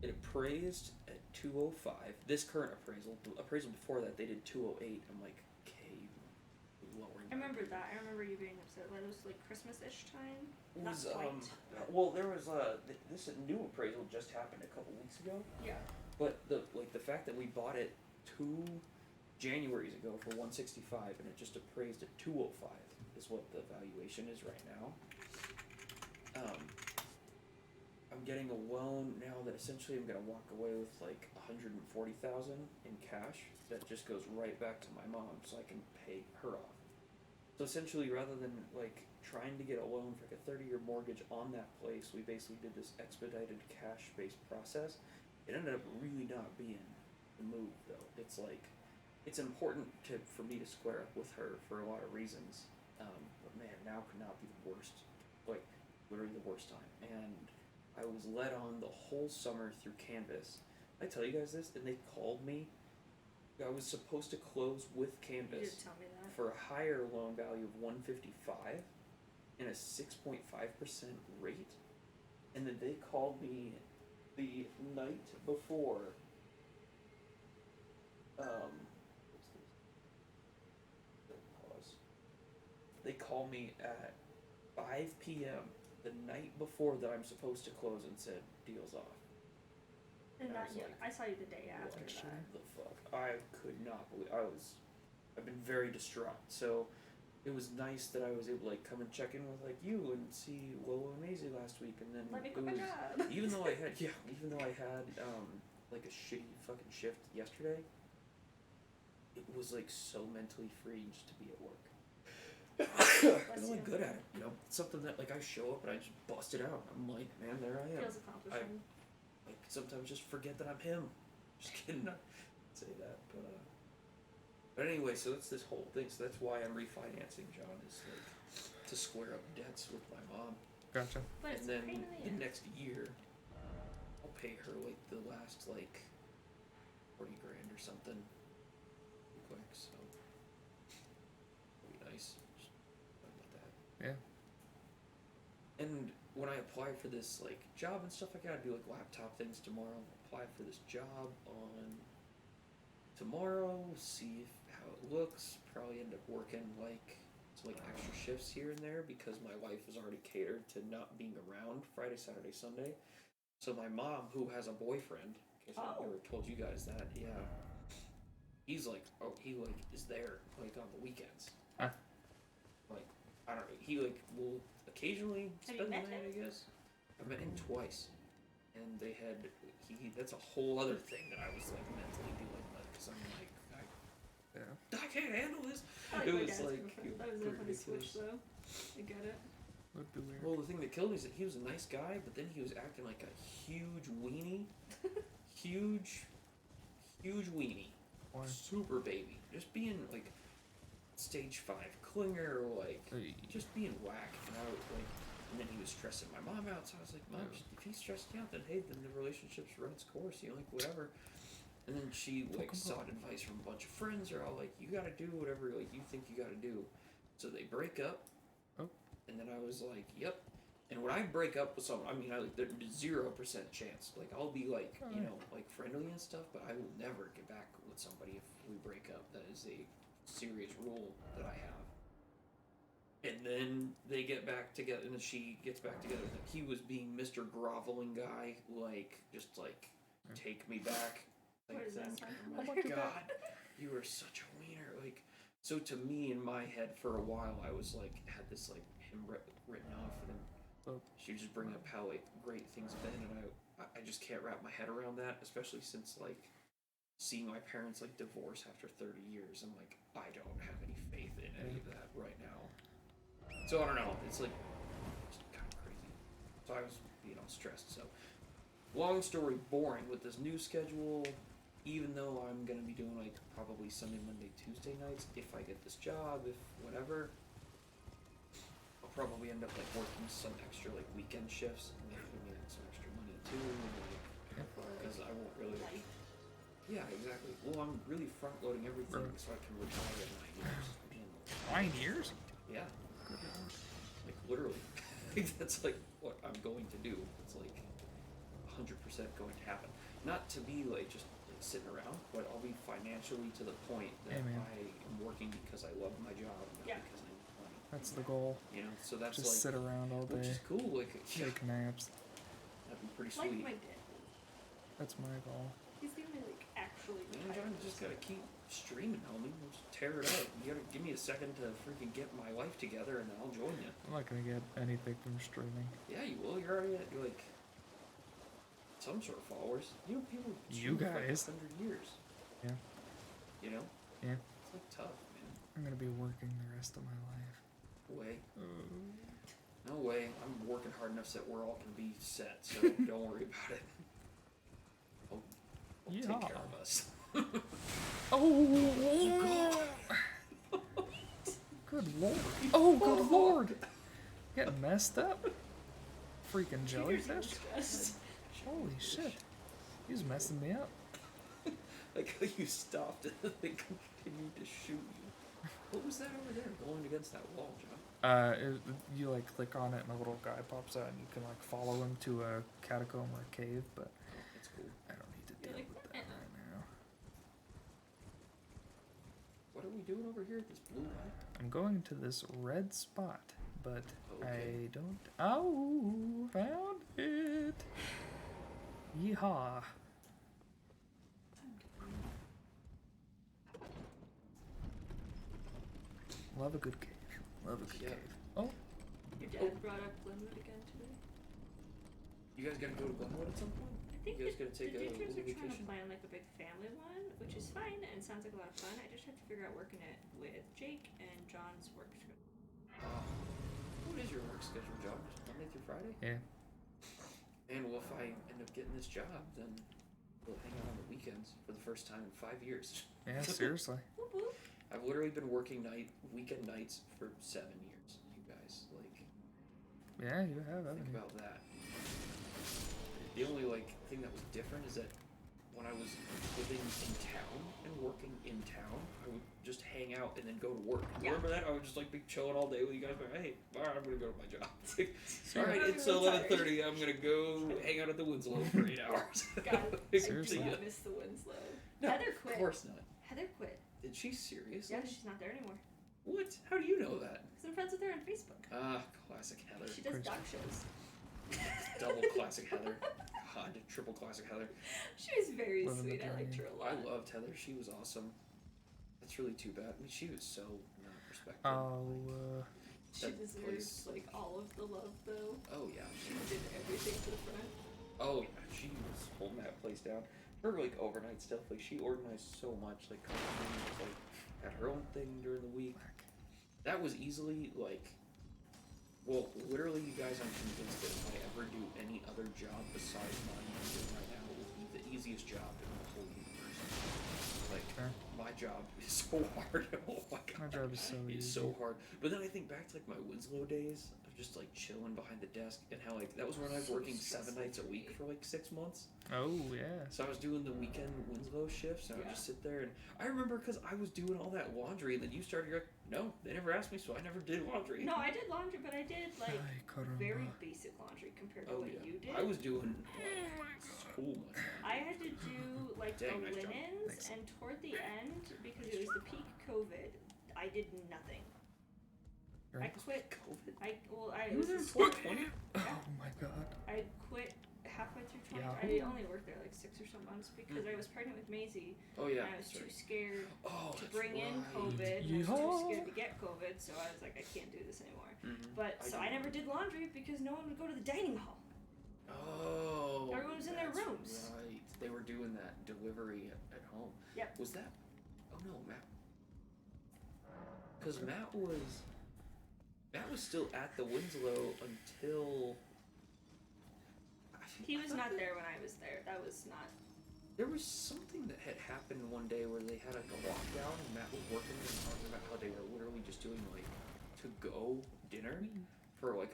It appraised at 205. This current appraisal, the appraisal before that they did 208. I'm like, okay, lowering. I remember that. I remember you being upset. That was like Christmas-ish time. It was Not quite. well, there was this new appraisal just happened a couple weeks ago. Yeah. But the fact that we bought it 2 Januaries ago for 165 and it just appraised at 205 is what the valuation is right now. I'm getting a loan now that essentially I'm gonna walk away with like 140,000 in cash that just goes right back to my mom so I can pay her off. So essentially, rather than like trying to get a loan for like a 30-year mortgage on that place, we basically did this expedited cash-based process. It ended up really not being the move though. It's like it's important for me to square up with her for a lot of reasons. But man, now could not be the worst, like literally the worst time. And I was led on the whole summer through Canvas. I tell you guys this, and they called me. I was supposed to close with You Canvas did tell me that. for a higher loan value of 155 and a 6.5% rate. And then they called me the night before. Pause. They call me at 5 p.m. the night before that I'm supposed to close and said deals off. And I that, was yeah, like, I saw you the day after What that. the fuck? I could not believe. I've been very distraught. So it was nice that I was able to like come and check in with like you and see Willow and Maisie last week, and then Let me it quit my was job. even though I had like a shitty fucking shift yesterday, it was like so mentally free just to be at work. I'm only good at it, you know. It's something that like I show up and I just bust it out. I'm like, man, there I am. Feels accomplishing. Like sometimes just forget that I'm him. Just kidding, not say that, but anyway, so that's this whole thing. So that's why I'm refinancing, John, is like to square up debts with my mom. Gotcha. But it's And a then pain in the the ass. next year, I'll pay her like the last like 40 grand or something, real quick. So it'll be nice. Just thought about that. Yeah. And when I apply for this like job and stuff, I gotta do like laptop things tomorrow. Apply for this job on tomorrow. See how it looks. Probably end up working like some like extra shifts here and there because my wife is already catered to not being around Friday, Saturday, Sunday. So my mom, who has a boyfriend, in case I never told you guys that, yeah, he's like, he like is there like on the weekends. Huh. Like I don't know, he like will occasionally Have spend the you met night, him? I guess. I met him twice, and they had that's a whole other thing that I was like mentally dealing with because I'm like I can't handle this. I like It my was dad's like girlfriend. That was pretty definitely a switch ridiculous. though. I get it. Would be weird. Well, the thing that killed me is that he was a nice guy, but then he was acting like a huge weenie, huge weenie, Why? super baby, just being like stage 5 clinger, like Hey. just being whack. And I was like, and then he was stressing my mom out. So I was like, Mom, if he's stressed you out, then hey, then the relationship's run its course. You know, like whatever. And then she like sought advice from a bunch of friends. They're all like, you gotta do whatever like you think you gotta do. So they break up. Oh. And then I was like, yep. And when I break up with someone, I mean, there's 0% chance. Like I'll be like, you know, like friendly and stuff, but I will never get back with somebody if we break up. That is a serious rule that I have. And then they get back together, and then she gets back together. And he was being Mr. Groveling guy, like just like take me back. What is that thing. sound Oh my god, you were such a wiener. Like, so to me in my head for a while, I was like had this like him written off, and then she would just bring up how like great things have been, and I just can't wrap my head around that, especially since like seeing my parents like divorce after 30 years. I'm like, I don't have any faith in any of that right now. So I don't know. It's like just kind of crazy. So I was, stressed. So long story boring with this new schedule. Even though I'm gonna be doing like probably Sunday, Monday, Tuesday nights, if I get this job, if whatever, I'll probably end up like working some extra like weekend shifts and like making some extra money too. Because I won't really. Life. Yeah, exactly. Well, I'm really front loading everything Right. so I can retire in 9 years. 9 years? Yeah. Like literally. That's like what I'm going to do. It's like 100% going to happen. Not to be like just like sitting around, but I'll be financially to the point that Hey, man. I am working because I love my job, not Yeah. because I need money. That's the goal. You know, so that's Just like sit around all which day, is cool. Like take naps. that'd be pretty Like sweet. my dad. That's my goal. He's the only like actually Man, retired John, you just gotta person. keep streaming, homie. We'll just tear it out. You gotta give me a second to freaking get my life together, and then I'll join you. I'm not gonna get anything from streaming. Yeah, you will. You're already at like some sort of followers. You know, people You stream for like guys. 100 years. Yeah. You know, Yeah. it's like tough, man. I'm gonna be working the rest of my life. No way. No way. I'm working hard enough so that we're all gonna be set. So don't worry about it. I'll take care of us. Oh, good lord. Oh, good lord. Getting messed up. Freaking Figures he was jellyfish. stressed. Holy shit. He's messing me up. Like how you stopped and they continued to shoot you. What was that over there going against that wall, John? You like click on it and a little guy pops out and you can like follow him to a catacomb or a cave, but That's cool. I don't need to You're deal like, with that right now. What are we doing over here at this blue light? I'm going to this red spot, but Okay. I don't. Oh, found it! Yeehaw! Love a good cave. Love a good Yeah. cave. Oh, Your dad brought up Glenwood again today. You guys gotta go to Glenwood at some point? I think You guys the gotta take a Dinters little are trying to vacation? plan like a big family one, which is fine and sounds like a lot of fun. I just have to figure out working it with Jake and John's work schedule. What is your work schedule, John? Just Monday through Friday? yeah. And well, if I end up getting this job, then we'll hang out on the weekends for the first time in 5 years. Yeah, seriously. Whoop whoop. I've literally been working weekend nights for 7 years. You guys, like, Yeah, you have, haven't think you? about that. The only thing that was different is that when I was living in town and working in town, I would just hang out and then go to work. Yeah. Remember that? I would just be chilling all day with you guys. Like, hey, all right, I'm gonna go to my job. It's like, all right, it's Everyone's 11:30. I'm gonna go hang out at the Winslow for 8 hours. God, Seriously. I do not miss the Winslow. No, Heather quit. Of course not. Heather quit. Did she seriously? Yeah, she's not there anymore. What? How do you know that? Because I'm friends with her on Facebook. Ah, classic Heather. She does Crazy. dog shows. Double classic Heather. God, triple classic Heather. She was very Living the sweet. I liked her a I lot. loved Heather. She was awesome. That's really too bad. I mean, she was so not respected. Oh, She that deserves place- all of the love though. Oh yeah. She did everything for the front. Oh yeah. She was holding that place down. Her overnight stuff. She organized so much. Had her own thing during the week. That was easily well, literally, you guys, I'm convinced that if I ever do any other job besides mine I'm doing right now, it will be the easiest job in the whole universe. Sure. My job is so hard. Oh my god. my job is so It's easy. so hard. But then I think back to my Winslow days of just chilling behind the desk and how that was when I was So working 7 stressful nights a for week me. for 6 months. Oh, yeah. So I was doing the weekend Winslow shifts and I would Yeah. just sit there and I remember because I was doing all that laundry and then you started, you're like, no, they never asked me, so I never did laundry. No, I did laundry, but I did Ay, very caramba. basic laundry compared to Oh what yeah. you did. I was doing so much. I had to do Dang, the nice job. linens, Thanks. and toward the end, because it was the peak COVID, I did nothing. I Right. quit. COVID? It You was were there a for start- 20? Oh my god. I quit halfway through 20. Yeah. I only worked there 6 or so months because I was pregnant with Maisie, Oh yeah. and I was that's too right. scared Oh, to that's bring in right. COVID. And I was too Yeehaw. scared to get COVID, so I was like, I can't do this anymore. Mhm. But I so do I never did laundry because no one would go to the dining hall. Oh. Everyone was in their that's rooms. Right. They were doing that delivery at home. Yep. Was that? Oh no, Matt. Because Matt was still at the Winslow until. He was I thought not that there when I was there. That was not. There was something that had happened one day where they had a lockdown and Matt was working and talking about how they were literally just doing to go dinner for 100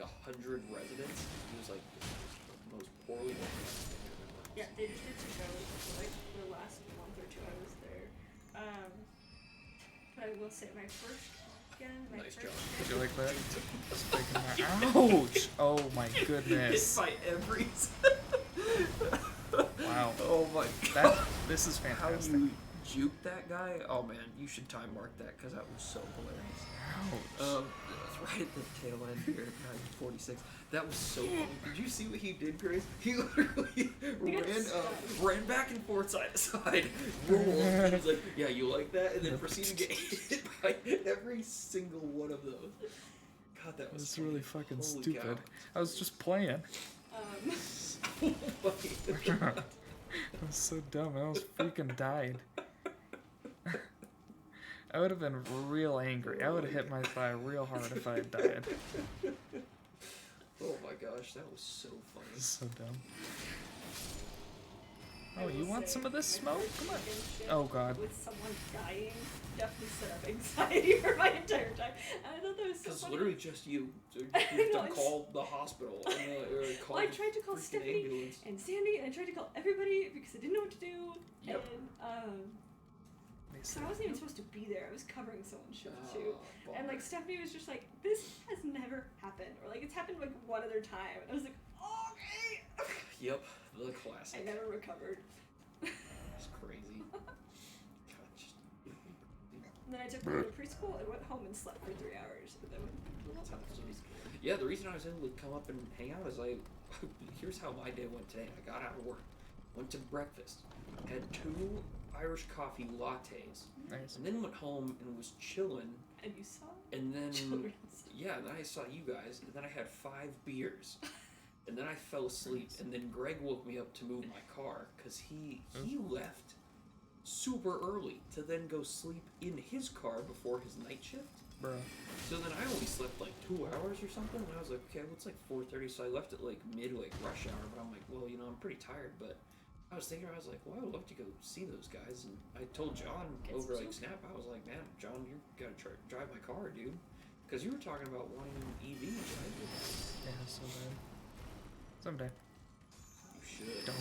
residents. He was like the most poorly organized thing I've ever Yeah, they just did 2 shows for the last month or 2 I was there. But I will say my first weekend, my Nice first job. Did day- you like that? Ouch! Oh my goodness. by every. Wow. Oh my god. This is How fantastic. you juked that guy? Oh man, you should time mark that because that was so hilarious. Ouch. It's right at the tail end here, 9:46. That was so funny. Did you see what he did, Grace? He literally ran back and forth side to side, rolled, and was like, "Yeah, you like that?" And then proceeded to get hit by every single one of those. God, that was That's funny. really fucking Holy stupid. cow. I was just playing. So funny. I was so dumb. I almost freaking died. I would have been real angry. I would have hit my thigh real hard if I had died. Oh my gosh, that was so funny. This is so dumb. I Oh, you will want say some of this my smoke? first Come on. weekend shift Oh god. With someone dying, definitely set up anxiety for my entire time. And I thought that was so Because funny. literally just you. So you I have know, to call the hospital or call Well, I the tried to call freaking Stephanie ambulance. and Sandy, and I tried to call everybody because I didn't know what to do. Yep. And They So said, I wasn't even "Nope." supposed to be there. I was covering someone's shift Oh, too. And bummer. like Stephanie was just like, this has never happened. Or like it's happened like one other time. And I was like, oh, okay. Yep, the I classic. never recovered. It's crazy. God, just And then I took her to preschool and went home and slept for 3 hours. And then went back to preschool. yeah, the reason I was able to come up and hang out is here's how my day went today. I got out of work, went to breakfast, had 2 Irish coffee lattes, Nice. and then went home and was chilling. And you saw And then children. yeah, and then I saw you guys, and then I had 5 beers. And then I fell asleep, and then Greg woke me up to move my car because he left super early to then go sleep in his car before his night shift. Bro. So then I only slept like 2 hours or something, and I was like, okay, well, it's like 4:30, so I left at like mid rush hour. But I'm like, well, I'm pretty tired. But I was thinking, I was like, well, I would love to go see those guys. And I told John Get over some like Snap, I was like, man, John, you gotta drive my car, dude, because you were talking about wanting EVs, right? Yeah, so bad. Someday. You should. Don't.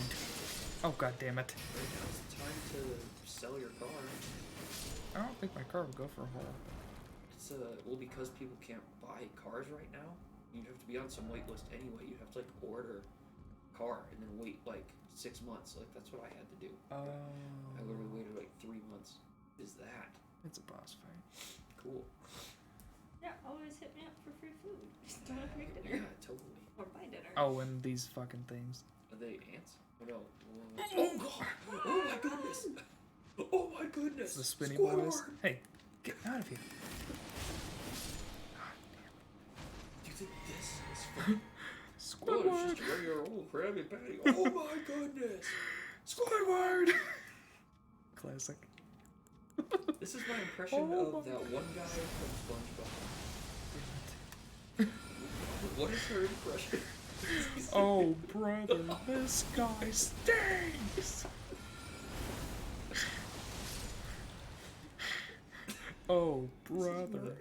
Oh, god damn it. Right now's the time to sell your car. I don't think my car would go for a whole. It's well, because people can't buy cars right now. You'd have to be on some wait list anyway. You'd have to like order a car and then wait like 6 months. Like that's what I had to do. Oh. I literally waited like 3 months. Is that It's a boss fight. cool? Yeah, always hit me up for free food. Just don't have to make dinner. Yeah, totally. Or buy dinner. Oh, and these fucking things. Are they ants? Oh no. Oh god! Oh my goodness! Oh my goodness! The spinny Squidward! boys. Hey, get out of here. Do you think this is fun? Oh, it's Squidward. just a regular old Krabby Patty. Oh my goodness! Squidward. Classic. This is my impression of that one guy from SpongeBob. What is her impression? Oh, brother, this guy stinks. Oh, brother.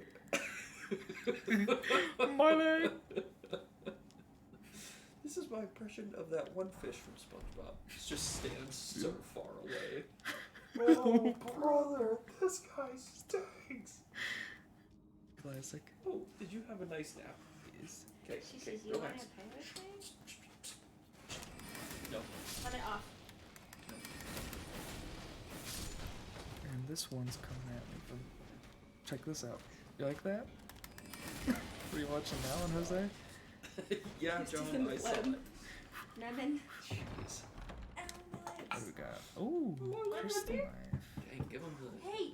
My leg. This is my impression of that one fish from SpongeBob. It just stands so far away. Oh, brother, this guy stinks. Classic. Oh, did you have a nice nap? Yes. Okay, She okay, says, you want relax. to play with me? No. Turn it off. And this one's coming at me from. Check this out. You like that? Are you watching that one, Jose? Yeah, He's John, doing the I saw web. it. Lemon. Jeez. What do we got? Ooh, More lemon crystal beer? knife. Dang, give him the... Hey!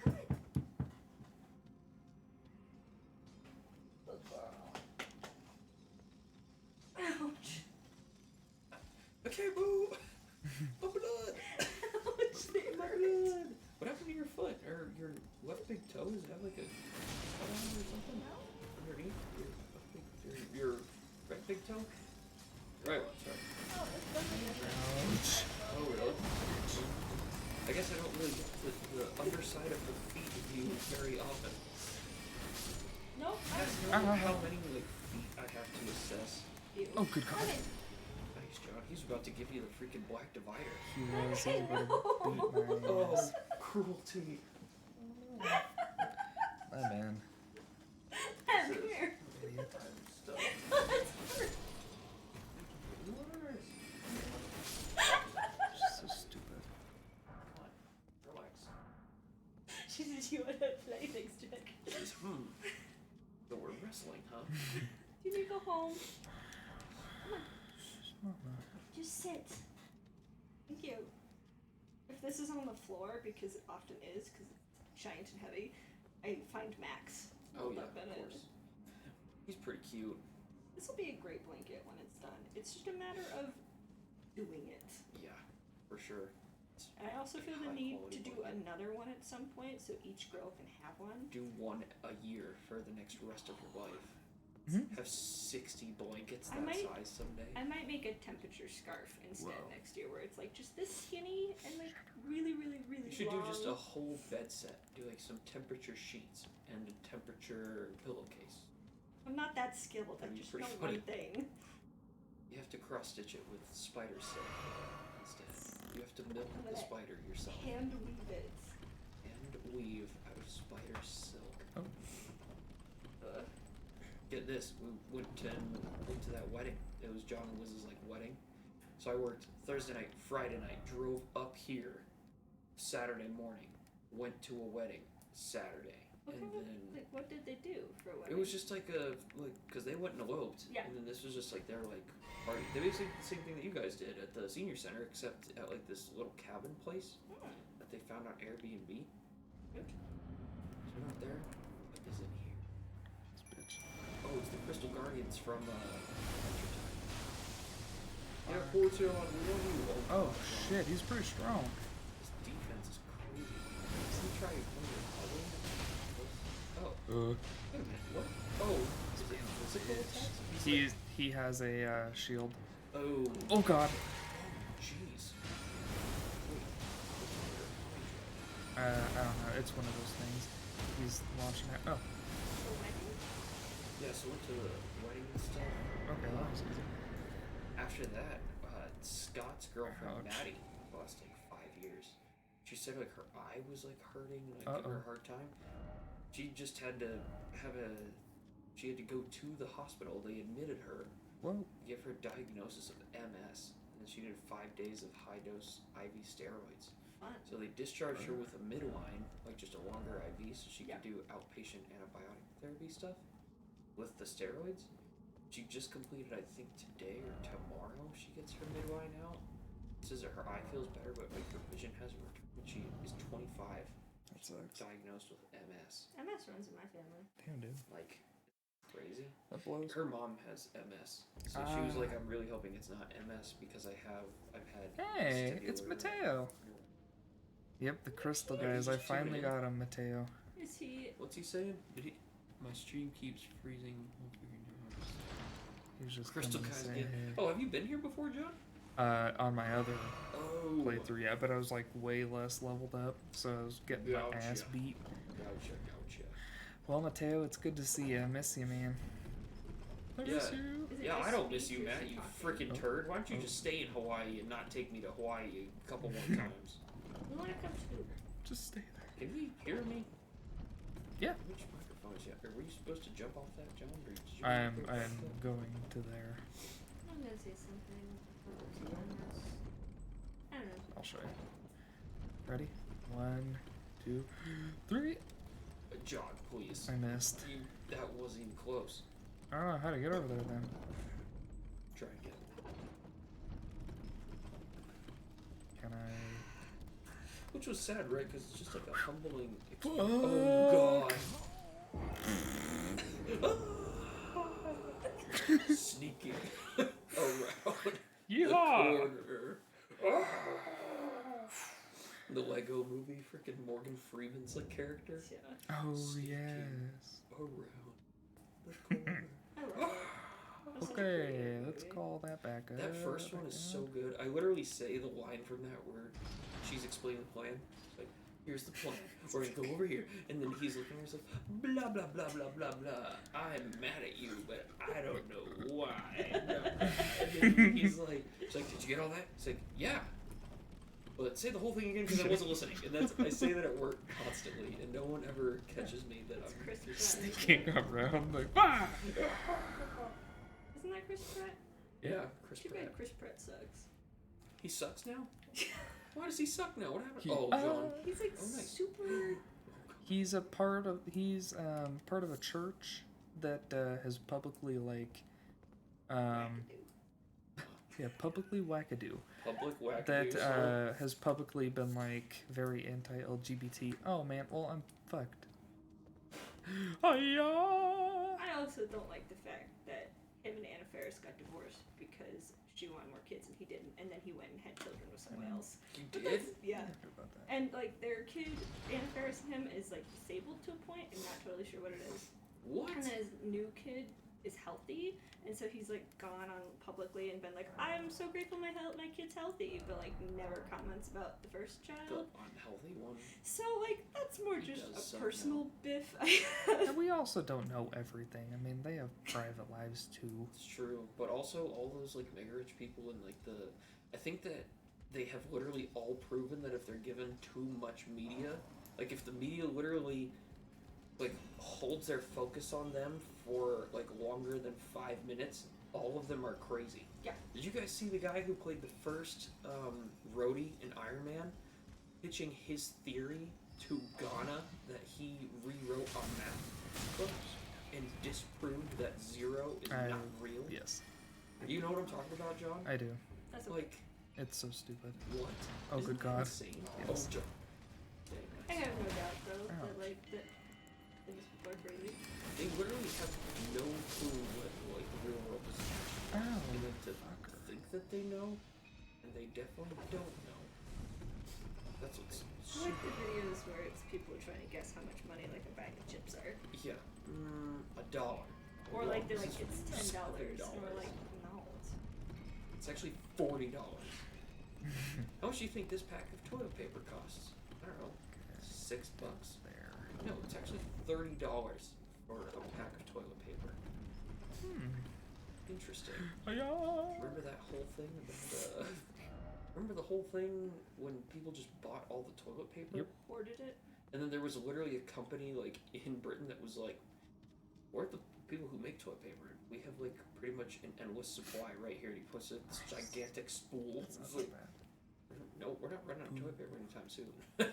Come on. Good girl. Ouch. Okay, boo! My blood! Ouch, they My hurt. blood! What happened to your foot? Or your left big toe? Does it have like a cut on it or something? No? Underneath? Your left big... Your right big toe? Right one, sorry. Oh, it's lovely. Ouch. Oh, really? I guess I don't really get the underside of the feet of you very often. Nope. You guys know how many like feet I have to assess? You. Oh, good God. Thanks, John. He's about to give you the freaking black divider. He was able to beat my ass. Cruelty. My man. Come here. Idiot. Stuff. So stupid. Come on, relax. She said you want to play next to it. She's, So we're wrestling, huh? Do you need to go home? Mama. Just sit. Thank you. If this is on the floor, because it often is, because it's giant and heavy, I find Max. Oh rolled yeah, up in of it. course. He's pretty cute. This will be a great blanket when it's done. It's just a matter of doing it. Yeah, for sure. And I also feel the High need quality to do blanket. another one at some point, so each girl can have one. Do one a year for the next rest of your life. Mhm. Have 60 blankets I that might- size someday. I might make a temperature scarf instead Whoa. next year, where it's like just this skinny and like really, really, really You should long. do just a whole bed set. Do like some temperature sheets and a temperature pillowcase. I'm not that skilled. I That'd be just pretty know funny. one thing. You have to cross stitch it with spider silk instead. You have to milk I'm the gonna spider yourself. hand weave it. And weave out of spider silk. Oh. Get this, we went to that wedding. It was John and Liz's like wedding. So I worked Thursday night, Friday night, drove up here Saturday morning, went to a wedding Saturday, What and kind of, then like, what did they do for a wedding? it was just like because they went and eloped, Yeah. and then this was just like their like party. They basically did the same thing that you guys did at the senior center, except at like this little cabin place that they found on Airbnb. Good. So we're not there. What is in here? This bitch. Oh, it's the Crystal Guardians from Adventure Time. Yeah, Porto on one. Oh shit, he's pretty strong. His defense is crazy. Does he try one of the other? Oh, wait a minute. What? Oh, is it physical attacks? He has a shield. Oh. Oh god. Jeez. I don't know. It's one of those things. He's launching it. Oh, For a wedding? Yeah, so went to the wedding and stuff. okay, that was easy. After that, Scott's girlfriend Ouch. Maddie lost like 5 years. She said like her eye was like hurting, like giving her a hard time. She just had to she had to go to the hospital. They admitted her, Whoa. give her diagnosis of MS, and then she did 5 days of high dose IV steroids. Fun. So they discharged her with a midline, like just a longer IV, so she Yeah. could do outpatient antibiotic therapy stuff with the steroids. She just completed, I think, today or tomorrow. She gets her midline out. Says that her eye feels better, but like her vision hasn't returned. She is 25, That sucks. diagnosed with MS. MS runs in my family. Damn, dude. Like crazy. That blows. Her mom has MS, so she was like, "I'm really hoping it's not MS because I've had." Hey, it's vestibular- Mateo. Yep, the crystal Yeah, guys. he's I just finally tuning in. got him, Mateo. Is he? What's he saying? My stream keeps freezing. He was just Crystal coming to guys say again. hey. Oh, have you been here before, John? On my other Oh. playthrough, yeah, but I was like way less leveled up, so I was getting my Gotcha. ass beat. Gotcha. Well, Mateo, it's good to see you. I miss you, man. I miss Yeah. you. Is it Yeah, just I don't miss speech you, or is Matt. he You talking? freaking turd. Why don't you just stay in Hawaii and not take me to Hawaii a couple more times? We want to come to. Just stay there. Can you hear me? Yeah. Which microphone is that? Were you supposed to jump off that, John? Or did you I'm go off that? going to there. I'm gonna say something. I don't know. I'll show you. Ready? 1, 2, 3. Jog, please. I missed. That wasn't even close. I don't know how to get over there then. Try again. Can I? Which was sad, right? Because it's just like a humbling. Fuck. Oh god. Sneaking around Yeehaw! the corner. The Lego movie, freaking Morgan Freeman's like character. Yeah. Oh Sneaking yes. around the corner. I love it. That's such a Okay, great let's movie. call that back up. That first one is so good. I literally say the line from that where she's explaining the plan. It's like, here's the plan. We're gonna go over here, and then he's looking at her. He's like, blah blah blah blah blah blah. I'm mad at you, but I don't know why. And then he's like, she's like, did you get all that? He's like, yeah. Well, say the whole thing again because I wasn't listening. And that's I say that at work constantly, and no one ever catches me that It's I'm Chris Pratt. Sneaking around like ah! Isn't that Chris Pratt? Yeah, Chris Too Pratt. bad Chris Pratt sucks. He sucks now. Why does he suck now? What happened? He- Oh, John. He's like Oh, nice. super. He's part of a church that has publicly like publicly wackadoo. Public wackadoo. That so- has publicly been like very anti-LGBT. Oh man, well I'm fucked. Hiya! I also don't like the fact that him and Anna Faris got divorced because she wanted more kids and he didn't, and then he went and had children with someone else. You But did? that's, yeah. About that. And like their kid, Anna Faris and him is like disabled to a point. I'm not totally sure what it is. What? And then his new kid is healthy, and so he's like gone on publicly and been like, "I'm so grateful my kid's healthy," but like never comments about the first The child. unhealthy one. So like that's more He just does a some personal biff. And we also don't know everything. I mean, they have private lives too. It's true. But also, all those like mega rich people and like I think that they have literally all proven that if they're given too much media, like if the media literally like holds their focus on them for like longer than 5 minutes, all of them are crazy. Yeah. Did you guys see the guy who played the first Rhodey in Iron Man pitching his theory to Ghana that he rewrote on math books and disproved that zero is not real? Yes, You know what I'm talking about, John? I do. That's Like, It's so stupid. what? Oh, Isn't good that God. Insane? Yes. Oh, John. I have no doubt though Ouch. that like that these people are crazy. They literally have no clue what like the real world is. Ow. And then to Fucker. think that they know, and they definitely don't know. That's what's I like super. the videos where it's people trying to guess how much money like a bag of chips are, Yeah. $1. or Well, like they're this like is it's $10, $7. and we're like no. It's actually $40. How much do you think this pack of toilet paper costs? I don't know. $6. There. No, it's actually $30 for a pack of toilet paper. Interesting. Yeah. Remember that whole thing about remember the whole thing when people just bought all the toilet paper? Yep. Hoarded it. And then there was literally a company like in Britain that was like, we're the people who make toilet paper. We have like pretty much an endless supply right here. And he puts this gigantic spool. That's It's not like, so bad. no, we're not running out of toilet paper anytime soon. I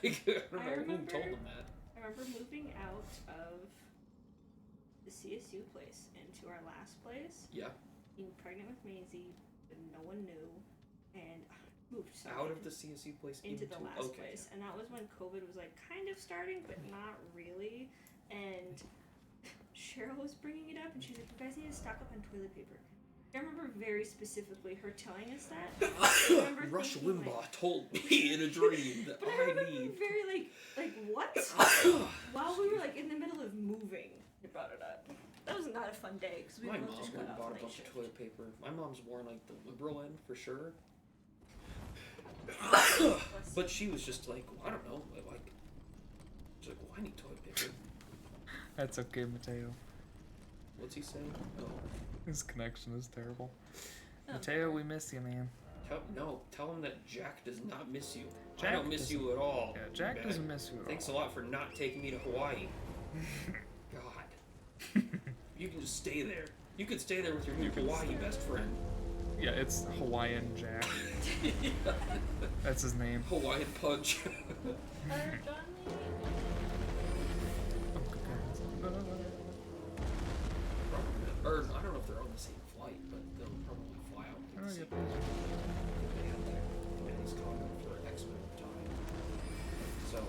don't know who told them that. I remember moving out of the CSU place into our last place, Yeah. being pregnant with Maisie, and no one knew, and moved Out of the CSU place into the last okay. place, and that was when COVID was like kind of starting, but not really. And Cheryl was bringing it up, and she's like, "You guys need to stock up on toilet paper." I remember very specifically her telling us that. I remember Rush thinking, Limbaugh like, told me in a dream that but I I remember being need. very like what? While we were like in the middle of moving, he brought it up. That was not a fun day because we My both mom just went got and off bought a night bunch shift. of toilet paper. My mom's worn like the liberal end for sure. But she was just like, well, I don't know, like, she's like, well, I need toilet paper. That's okay, Mateo. What's he saying? Oh, His connection is terrible. Oh. Mateo, we miss you, man. tell him that Jack does not miss you. I Jack don't miss you at all. Yeah, Jack man. doesn't miss you at Thanks all. a lot for not taking me to Hawaii. God, you can just stay there. You could stay there with your new Hawaii best friend. Yeah, it's Hawaiian Jack. That's his name. Hawaiian Punch. John Lee? Oh, good God. Or I don't know if they're on the same flight, but they'll probably fly out. Oh, the yeah, same time. They had that in his condo for X amount of time. So,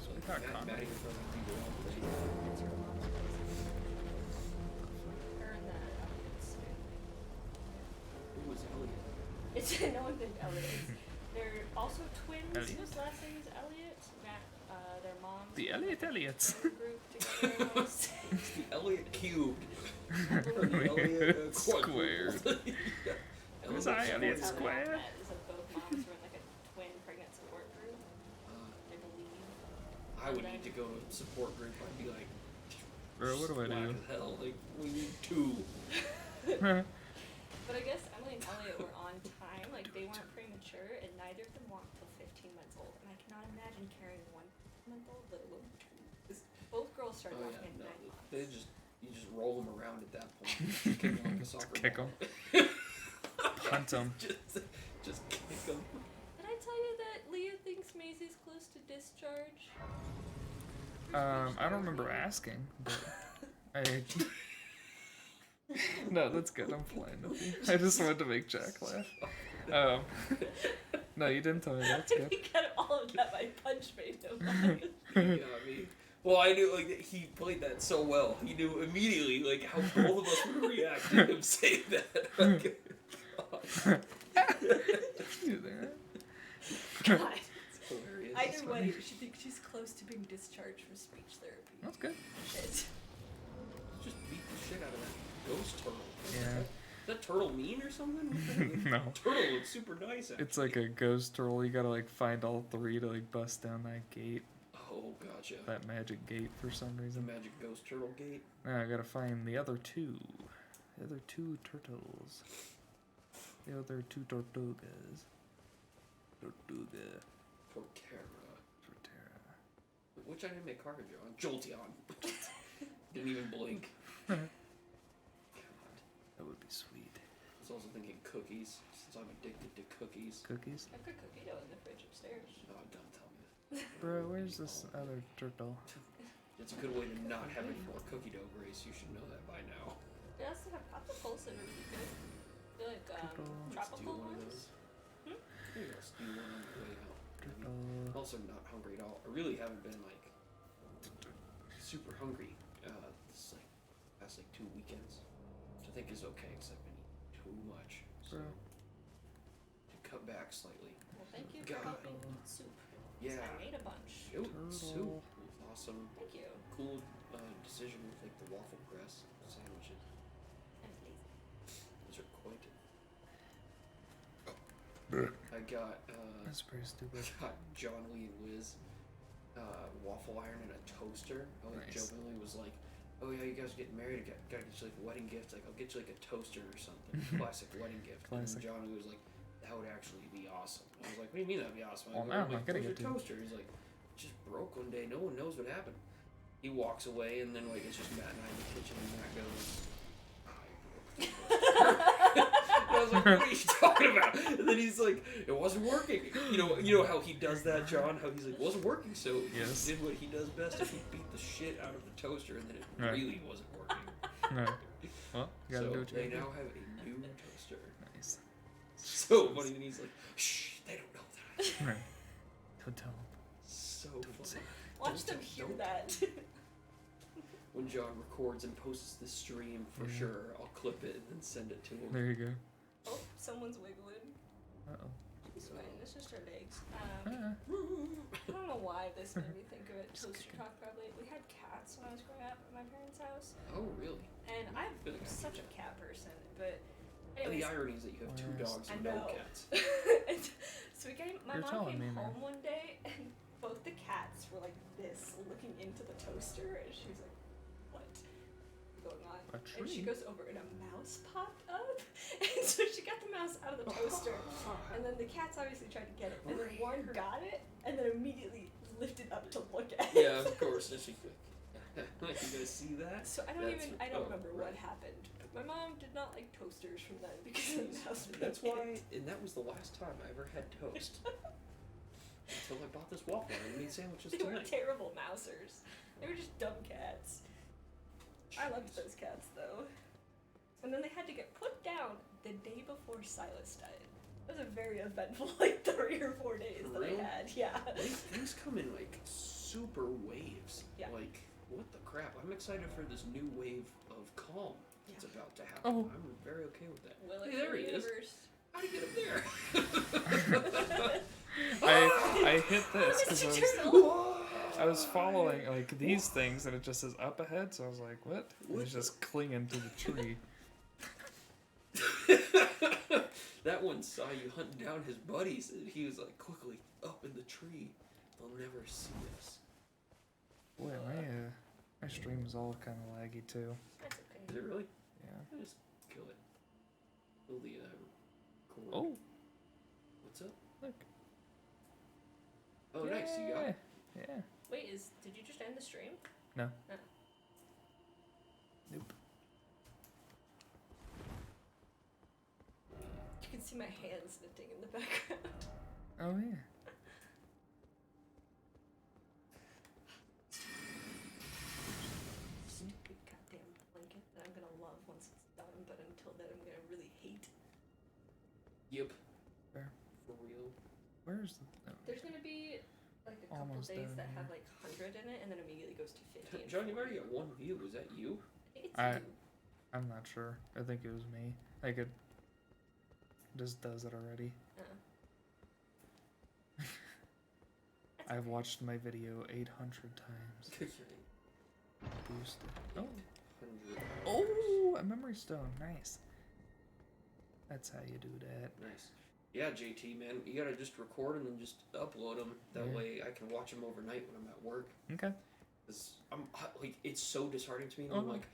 they got a condo? Maddie was probably people out there. It's her mom's place. Her and that Elliot's family. Who was Elliot? It's no one named Elliot. They're also twins Elliot? whose last name is Elliot. Their moms. The Elliotts. Group together almost. It's the Elliot cubed. Elliot squared. Yeah. Who's I, Elliot That's how they all Square? met, is that both moms were in like a twin pregnant support group, I believe. I would need to go to a support group. I'd be like, Bro, what do I whack do? as hell. Like, we need two. But I guess Emily and Elliot were on time, like they weren't premature, and neither of them walked till 15 months old. And I cannot imagine carrying 1 month old, let alone 2. Both girls started Oh walking yeah, at no. 9 months. They you just roll them around at that point. Just kick them like a soccer Kick ball. 'em. Punt 'em. Just kick them. Did I tell you that Leah thinks Maisie's close to discharge? I don't remember asking, but I. No, that's good. I'm playing with you. I just wanted to make Jack laugh. No, you didn't tell me. That's good. He got all of that by punch made him. You got me. Well, I knew like he played that so well. He knew immediately like how both of us would react to him saying that. Like, God. You there? God. It's hilarious. Either way, she thinks she's close to being discharged from speech therapy. That's good. Shit. Just beat the shit out of that ghost turtle. Yeah. Is that turtle mean or something? What the No. Turtle looks super nice. It's like a ghost turtle. You gotta like find all 3 to like bust down that gate, Oh, gotcha. that magic gate for some The reason. magic ghost turtle gate. Now I gotta find the other 2. The other 2 turtles. The other 2 tortugas. Tortuga. Torterra. Torterra. Which anime car are you on? Jolteon. Didn't even blink. God. That would be sweet. I was also thinking cookies, since I'm addicted to cookies. Cookies? I've got cookie dough in the fridge upstairs. Oh, don't tell me that. Bro, where's this other turtle? It's a good way to not have any more cookie dough, Grace. You should know that by now. They also have popsicles that are really good. They're like Turtle. tropical Steal one of ones. those. Maybe I'll steal one on the way out. Turtle. I'm also not hungry at all. I really haven't been like super hungry. This like past like 2 weekends, which I think is okay, because I've been eating too much. So Bro. to cut back slightly. Well, thank you God. for helping eat soup. 'Cause Yeah. I made a bunch. It was Turtle. soup. It was awesome. Thank you. Cool decision with like the waffle press sandwiches. I'm lazy. Those are quite. Bruh. I got That's pretty stupid. got John Lee and Wiz waffle iron and a toaster. I like Nice. jokingly was like, "Oh yeah, you guys are getting married. I gotta get you like a wedding gift. Like I'll get you like a toaster or something. Classic wedding gift." Classic. And John Lee was like, "That would actually be awesome." I was like, "What do you mean that'd be awesome?" Well, I go, now I'm like, not gonna "Where's get your to." toaster?" He's like, "Just broke one day. No one knows what happened." He walks away, and then like it's just Matt and I in the kitchen, and Matt goes, "I broke the toaster." I was like, "What are you talking about?" And then he's like, "It wasn't working." You know how he does that, John? How he's like, "It wasn't working," so Yes. he did what he does best. He beat the shit out of the toaster, and then it Right. really wasn't working. Right. Well, you gotta So do what you they gotta now have a new toaster. do. Nice. So funny, and he's like, "Shh, they don't know that." Right. Don't tell him. So say funny. Watch Don't them tell- hear don't that. When John records and posts this stream, for Yeah. sure, I'll clip it and then send it to him. There you go. Oh, someone's wiggling. Uh-oh. She's fine. It's just her legs. Ah. I don't know why this made me think of it. Toaster talk probably. We had cats when I was growing up at my parents' house, Oh, really? and I'm Feel like I such do a cat person. But And anyways, the irony is that you have 2 Yes. dogs I and no know. cats. And so my You're mom telling came me now. home one day, and both the cats were like this, looking into the toaster, and she was like, "What's going on?" A And she tree. goes over, and a mouse popped up, and so she got the mouse out of the toaster, and then the cats obviously tried to get it, and then one got it, and then immediately lifted up to look at it. Yeah, of course. And she, you guys see that? So I don't That's- don't oh, remember right. what happened. But my mom did not like toasters from then because of the mouse. That's why, and that was the last time I ever had toast. Until I bought this waffle and made sandwiches They were tonight. terrible mousers. They were just dumb cats. I loved Jeez. those cats though. And then they had to get put down the day before Silas died. It was a very eventful like 3 or 4 days For that real? I had. Yeah. Things come in like super waves. Yeah. Like, what the crap? I'm excited for this new wave of calm that's about to happen. Oh. I'm very okay with that. Will it Hey, there he is. universe. How'd he get up there? I hit this Mr. because Turtle. I was following like these things and it just says up ahead, so I was like, what? And What it's the- just clinging to the tree. That one saw you hunting down his buddies, and he was like quickly up in the tree. They'll never see us. Boy, my stream is all kind of laggy too. That's Is okay. it really? Yeah. Just kill it. Kill the cord. Oh, What's up? look. Oh, nice. You got it. Yeah. Wait, did you just end the stream? No. No. Nope. You can see my hands knitting in the background. Oh yeah. Stupid goddamn blanket that I'm gonna love once it's done, but until then I'm gonna really hate. Yep. Fair. For real. Where's the? Oh. There's gonna be like a couple Almost days done, that have yeah. like 100 in it, and then immediately goes to 50. and John, you've 40. already got 1 view. Was that you? I think it's I- you. I'm not sure. I think it was me. Like it just does it already. That's I've okay. watched my video 800 times. Boosted. Oh. 100. Oh, a memory stone. Nice. That's how you do that. Nice. Yeah, JT, man, you gotta just record and then just upload them. That Yeah. way I can watch them overnight when I'm at work. Okay. Like, it's so disheartening to me. And I'm like,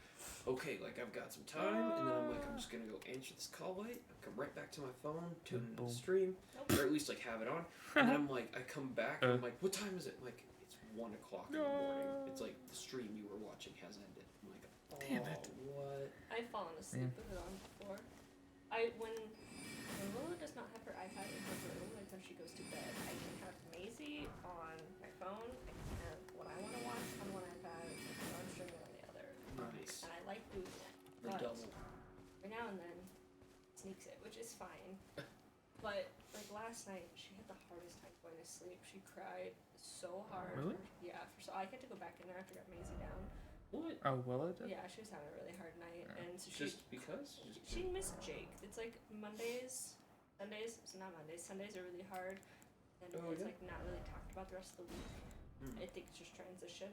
okay, like I've got some time, and then I'm like, I'm just gonna go answer this call light, come right back to my phone, tune in the stream, or at least like have it on, and then I'm like, I come back, and I'm like, what time is it? I'm like, it's 1 o'clock in the morning. It's like the stream you were watching has ended. I'm like, oh, Damn it. what? I've fallen asleep with it on before. When Lola does not have her iPad in her room, like when she goes to bed, I can have Maisie on my phone. I can have what I want to watch on one iPad and I'm streaming on the other. Nice. And I like doing that. Or But double. every now and then, it sneaks it, which is fine. But like last night, she had the hardest time going to sleep. She cried so hard. Really? Yeah. So I had to go back in there after I got Maisie down. What? Oh, will it? Yeah, she was having a really hard night, Yeah. and so she Just because? she missed Jake. It's like Sundays are really hard, and Oh, it's yeah? like not really talked about the rest of the week. I think it's just transition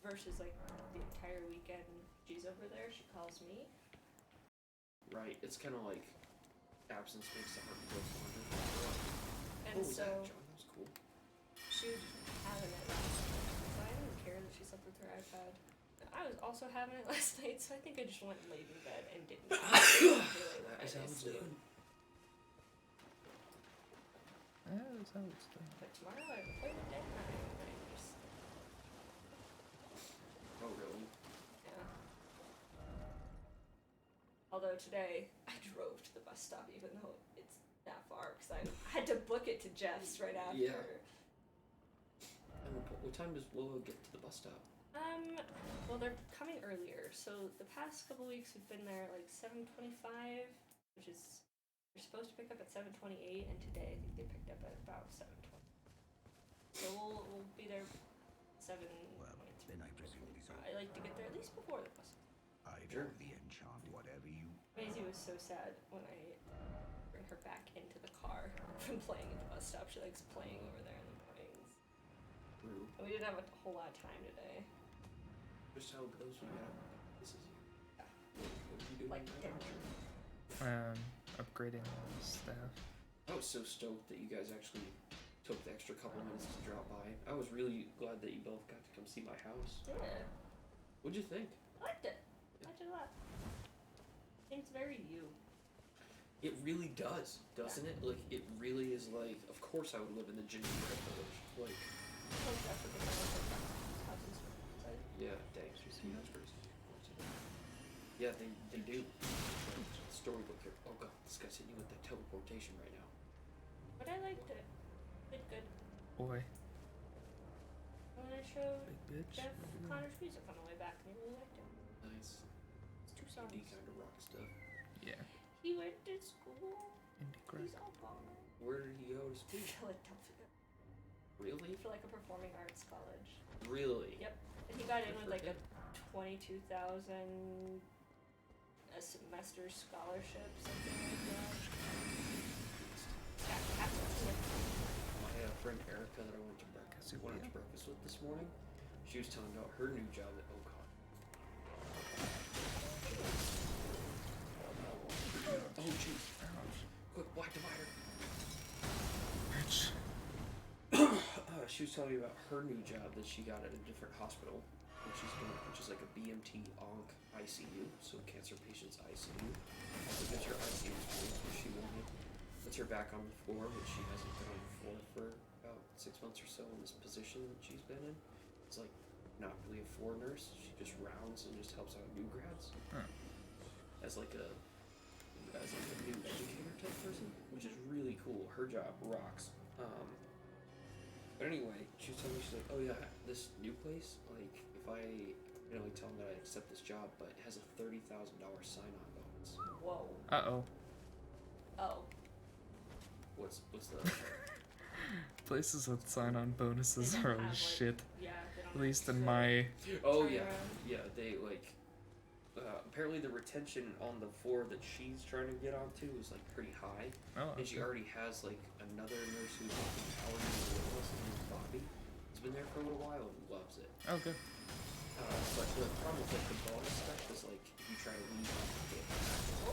versus like the entire weekend. She's over there. She calls me. Right. It's kind of like absence makes the heart grow fonder. And What was so that, John? That was cool. she was having it last night. So I didn't care that she slept with her iPad. I was also having it last night, so I think I just went and laid in bed and didn't. That is how it's done. That is how it's done. But tomorrow I have an appointment at 9. And I just, Oh, really? yeah. Although today I drove to the bus stop, even though it's that far, because I had to book it to Jeff's right after. Yeah. And what time does Lola get to the bus stop? Well, they're coming earlier. So the past couple weeks we've been there at like 7:25, which is they're supposed to pick up at 7:28, and today I think they picked up at about 7:20. So we'll be there 7:23. I like to get there at least before the bus. I Sure. know the enchant, whatever you. Maisie was so sad when I bring her back into the car from playing at the bus stop. She likes playing over there in the mornings. True. And we didn't have a whole lot of time today. Just how it goes when you have this is you. Yeah. What are you doing Like now? dinner. Upgrading all the stuff. I was so stoked that you guys actually took the extra couple minutes to drop by. I was really glad that you both got to come see my house. Yeah. What'd you think? I liked it. I liked it a lot. It's very you. It really does, doesn't it? Like, it really is like, of course I would live in the gingerbread village. Like, Like African houses from outside. yeah, dang, she's that's crazy. Yeah, they do. Storybook here. Oh god, this guy's hitting you with that teleportation right now. But I liked it. Did good. Boy, And I showed big bitch. Jeff What are you doing? Connor's music on the way back, and he really liked it. Nice. It's 2 songs. Indie kind of rock stuff. Yeah, He went to school. indie crack. He's all gone. Where did he go to school? Philadelphia. Really? For like a performing arts college. Really? Yep. And he got in Good with for like a him. $22,000 a semester scholarship, something like that. Yeah, absolutely. My friend Erica that I went to breakfast with this morning, she was telling me about her new job at Ocon. Oh jeez. Ouch. Quick, black divider. Bitch. She was telling me about her new job that she got at a different hospital, which is like a BMT onc ICU, so cancer patients ICU. So that's her ICU experience, what she wanted. Puts her back on the floor, which she hasn't been on the floor for about 6 months or so in this position that she's been in. It's like not really a floor nurse. She just rounds and just helps out new grads. Huh. As like a new educator type person, which is really cool. Her job rocks. But anyway, she was telling me, she's like, oh yeah, this new place, like, if I, like tell them that I accept this job, but it has a $30,000 sign-on bonus. Whoa. Uh-oh. Oh. What's the... Places with sign-on bonuses They are don't have, like, shit. Yeah. They don't At least in have my... Oh turn yeah, around. yeah, they, like, apparently the retention on the floor that she's trying to get onto is, like, pretty high. Oh, And she okay. already has, like, another nurse who's working hours with us, named Bobby. He's been there for a little while and loves it. Oh, good. But the problem with like the bonus stuff is like if you try to leave on the day.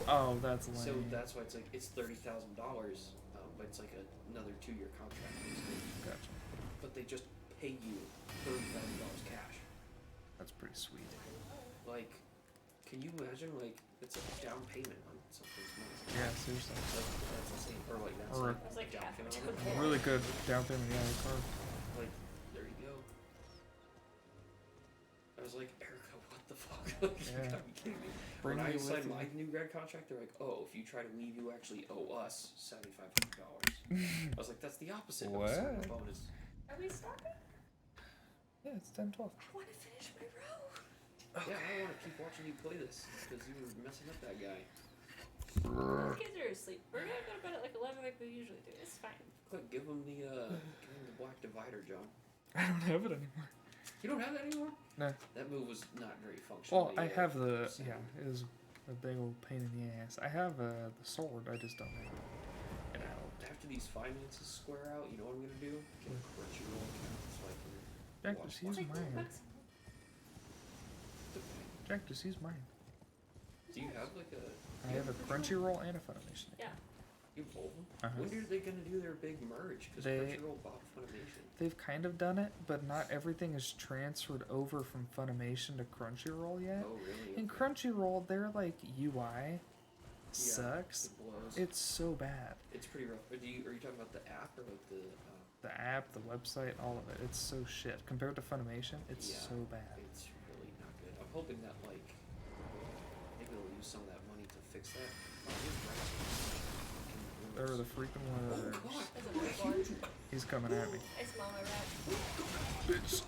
Oh, that's lame. So that's why it's like it's $30,000, but it's like another 2-year contract. Basically. Gotcha. But they just pay you $30,000 cash. That's pretty sweet. Like, can you imagine, like, it's a down payment on something small? Yeah, seriously. Like, that's insane. Or, like, that's Or like, It was like down half a payment down on it. payment. Really good down payment, yeah, the car. Like, there you go. I was like, Erica, what the fuck? Like, you Yeah. gotta be kidding me. Bring When I me with signed you. my new grad contract, they're like, oh, if you try to leave, you actually owe us $7,500. I was like, that's the opposite of a sign-on What? bonus. Are we stopping? Yeah, it's 10-12. I want to finish my row. Yeah, I don't want to keep watching you play this because you were messing up that guy. The kids are asleep. We're gonna go to bed at like 11 like we usually do. It's fine. Quick, give him the black divider, John. I don't have it anymore. You don't have that anymore? No. That move was not very functional. Well, I have the, so- yeah, it was a big old pain in the ass. I have the sword, I just don't have it out. After these finances square out, you know what I'm gonna do? Get a Crunchyroll account so I can Jack, watch just use Like, mine. what's- Jack, just use mine. Do you have like a? I have a Crunchyroll and a Funimation. Yeah. You have both of them? Uh-huh. When are they gonna do their big merge? Because They- Crunchyroll bought Funimation. They've kind of done it, but not everything is transferred over from Funimation to Crunchyroll yet. Oh really? In Okay. Crunchyroll, their like UI sucks. It blows. It's so bad. It's pretty rough. Are you talking about the app or like the? The app, the website, all of it. It's so shit. Compared to Funimation, it's Yeah. so bad. It's really not good. I'm hoping that like maybe they'll use some of that money to fix that. Oh, They're the freaking Oh worst. god! That's a big one. He's coming at me. I smell my rat. Bitch.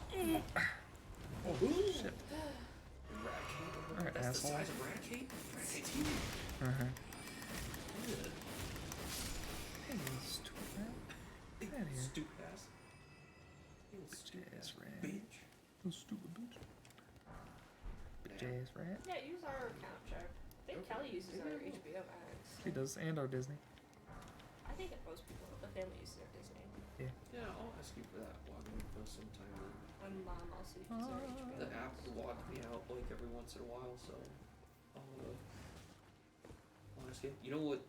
Oh shit. Raticate? Alright, That's asshole. the size of Raticate? Raticate's huge. Uh-huh. Ugh. Hey, you stupid rat. Big Get outta here. stupid ass. Little stupid Bitch ass ass rat. bitch. You stupid bitch. Bitch ass rat. Yeah, use our account, Jack. I think Okay. Kelly uses our Maybe I will. HBO Max. She does, and our Disney. I think that most people, the family uses their Disney. Yeah, I'll ask you for that login info sometime. My mom also uses our HBO The Max. app logs me out like every once in a while, so I'll ask you. You know what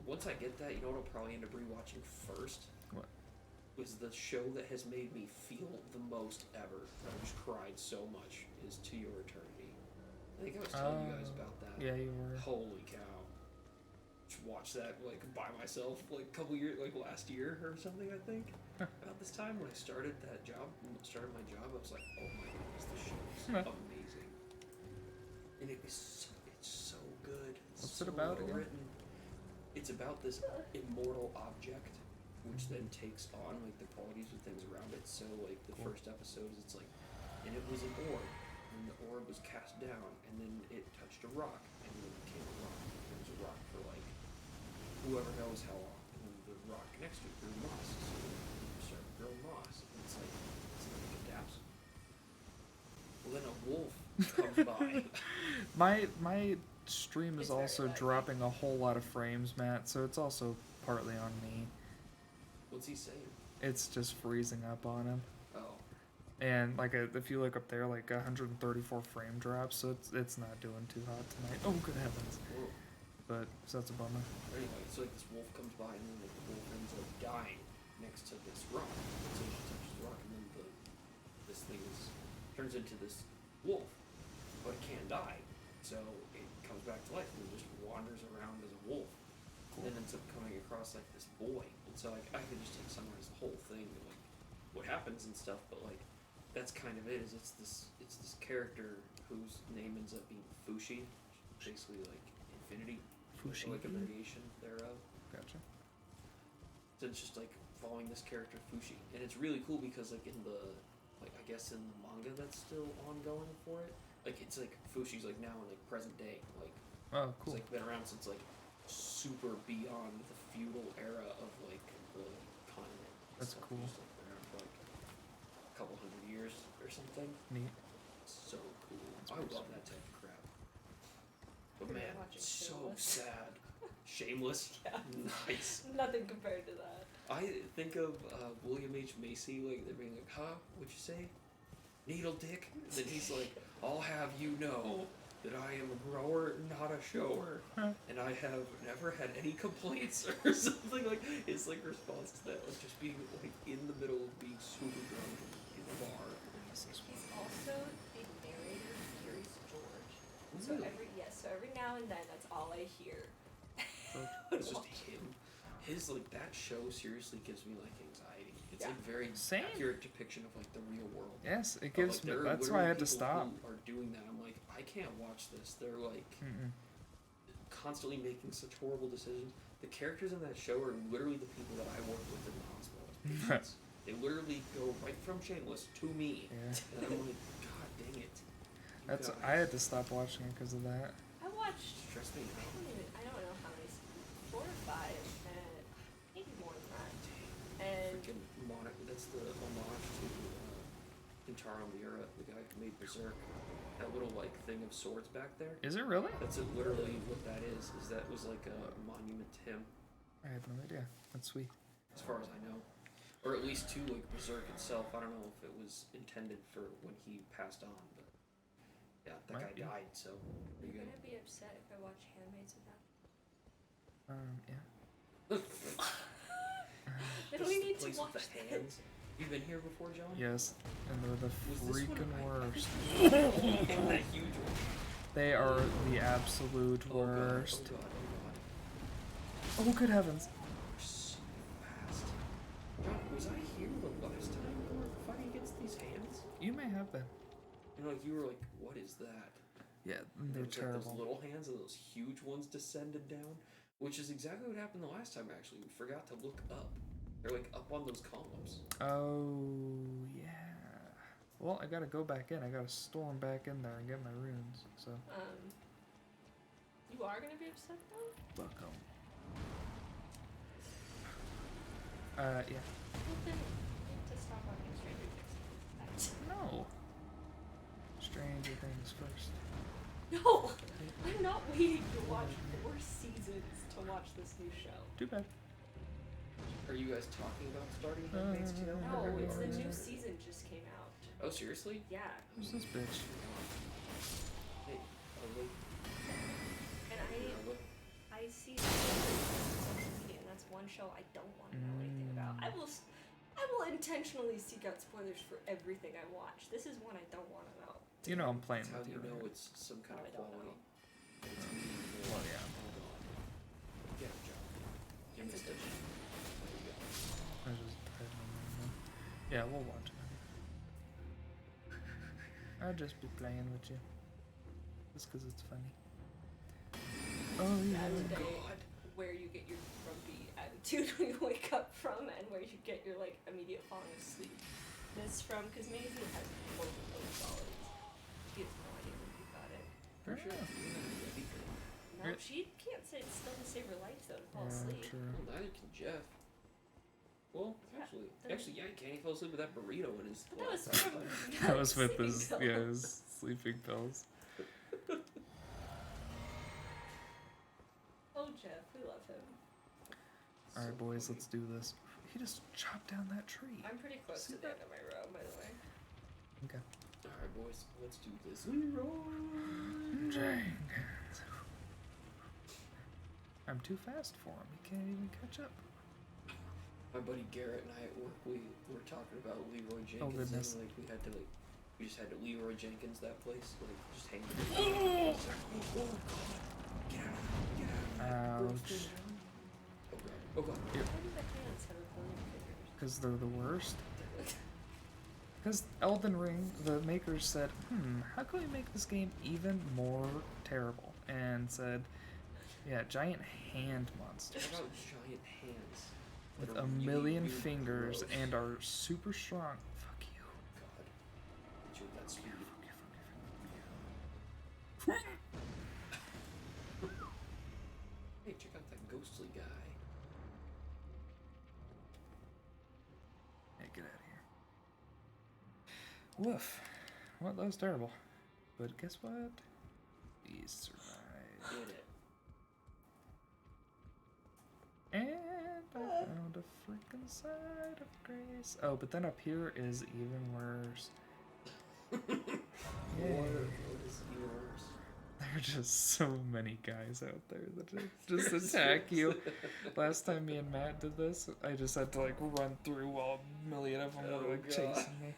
once I get that, you know what I'll probably end up rewatching first? What? Was the show that has made me feel the most ever. I just cried so much. Is To Your Eternity. I think I was telling you guys about that. Yeah, you were. Holy cow! Just watched that like by myself like a couple years, like last year or something. I think about this time when I started my job, I was like, oh my goodness, this show is amazing, and it's so good. It's What's so it about well again? written. It's about this immortal object, which then takes on like the qualities of things around it. So like the Cool. first episodes, it's like, and it was an orb, and the orb was cast down, and then it touched a rock, and then it became a rock. It was a rock for like whoever knows how long, and then the rock next to it grew moss. So you start to grow moss, and it's like it adapts. Well, then a wolf comes by. My stream is It's very also laggy. dropping a whole lot of frames, Matt, so it's also partly on me. What's he saying? It's just freezing up on him. Oh, And like if you look up there, like 134 frame drops, so it's not doing too hot tonight. Oh, good heavens! whoa. But so that's a bummer. Anyway, so like this wolf comes by, and then like the wolf ends up dying next to this rock. So she touches the rock, and then this thing turns into this wolf, but it can't die. So it comes back to life and it just wanders around as a wolf. And then ends up coming across like this boy. And so like I could just like summarize the whole thing, like what happens and stuff, but like that's kind of it. Is it's this character whose name ends up being Fushi, basically like infinity. Fushi. Like a variation thereof. Gotcha. So it's just like following this character Fushi, and it's really cool because like in the I guess in the manga that's still ongoing for it, like it's like Fushi's like now in like present day, like Oh, cool. it's like been around since like super beyond the feudal era of like the continent. That's So cool. Just like been around for like a couple hundred years or something. Neat. So cool. That's I pretty love that type of crap. But We're man, watching so Shameless. sad. Shameless. Yeah. Nice. Nothing compared to that. I think of William H. Macy, like, they're being like, huh? What'd you say? Needle dick? And then he's like, I'll have you know that I am a grower, not a shower. And I have never had any complaints or something like his like response to that was just being like in the middle of being super drunk in the bar. He's also So every now and then, that's all I hear. It's just him. His like that show seriously gives me like anxiety. It's like very Same. accurate depiction of like the real world. Yes, it But, gives like, me. there are That's why I had to literally stop. people who are doing that. I'm like, I can't watch this. They're like constantly making such horrible decisions. The characters in that show are literally the people that I work with in the hospital as patients. They literally go right from Shameless to me, Yeah. and I'm like, God dang it. You That's. guys I had to stop watching it because of that. I watched. stress me out. I don't know how many. 4 or 5, and maybe more than that. And Freaking that's the homage to Intaro Miura, the guy who made Berserk. That little like thing of swords back there. Is it really? That's literally what that is. Is that was like a monument to him, I had no idea. That's sweet. as far as I know, or at least to like Berserk itself. I don't know if it was intended for when he passed on, but yeah, that Might guy be. died. So there you're you gonna be upset if I watch Handmaids without. Yeah. go. Then we need to Place watch with the that. hands. You've been here before, John? Yes, and they're the Was this one freaking worst. And that huge one. They are the absolute Oh god, worst. oh god, oh god. Oh, good heavens! We're so fast. John, was I here the last time we were fighting against these hands? You may have been. And like you were like, what is that? Yeah, And they're there was, like, terrible. those little hands and those huge ones descended down, which is exactly what happened the last time. Actually, we forgot to look up. They're like up on those columns. Oh, yeah. Well, I gotta go back in. I gotta storm back in there and get my runes. So, You are gonna be upset though? fuck 'em. Yeah. Well, then you need to stop watching Stranger Things. No. Stranger Things first. No! I'm not waiting to watch 4 seasons to watch this new show. Too bad. Are you guys talking about starting Handmaid's Tale? No, Or it's the are new you- season just came out. Oh, seriously? Yeah. Who's this bitch? Hey, look. And Look. I see that on social media, and that's one show I don't want to know anything about. I will intentionally seek out spoilers for everything I watch. This is one I don't want to know. You know I'm playing That's how with you you. know right? it's some kind No, of I don't quality. know. It's meaningful. Well, yeah. Hold on. Get it, John. You It's missed a it. There you go. I don't know. Yeah, we'll watch it. I'll just be playing with you. Just 'cause it's funny. Oh, yeah. That's the day where you get your grumpy attitude when you wake up from, and where you get your like immediate falling asleep. This from because Maisie has both of those qualities. She has no idea when you got it. For sure. Yeah. No, Right. she can't say it still to save her life though to fall Yeah, asleep. true. Well, neither can Jeff. Well, Yeah, actually, yeah, Kenny fell asleep with that burrito in his. But that was last from night. That was with sleeping his, pills. yeah, his sleeping pills. Oh Jeff, we love him. Alright, So boys, funny. let's do this. He just chopped down that tree. I'm pretty close See to the that? end of my row, by the way. Okay. Alright, boys, let's do this. Leroy! Dang. I'm too fast for him. He can't even catch up. My buddy Garrett and I at work, we were talking about Leroy Jenkins. goodness. And, like, we just had to Leroy Jenkins that place. Like, just hang there. Oh, God. Get out of there. Get out of there. Ouch. Oh, God. Oh, God. Yep. Why do the hands have a billion fingers? Because they're the worst. Because Elden Ring, the makers said, how can we make this game even more terrible? And said, yeah, giant hand monsters What about giant hands? that with are a really, million really fingers gross? and are super strong. Fuck you. God. Hit you with that speed. Hey, check out that ghostly guy. Hey, get out of here. Woof. Well, that was terrible. But guess what? We survived. Did it. And I found a freaking side of grace. Oh, but then up here is even worse. Yay. What is yours? There are just so many guys out there that just attack you. Last time me and Matt did this, I just had to like run through while a million of them Oh, were like God. chasing me.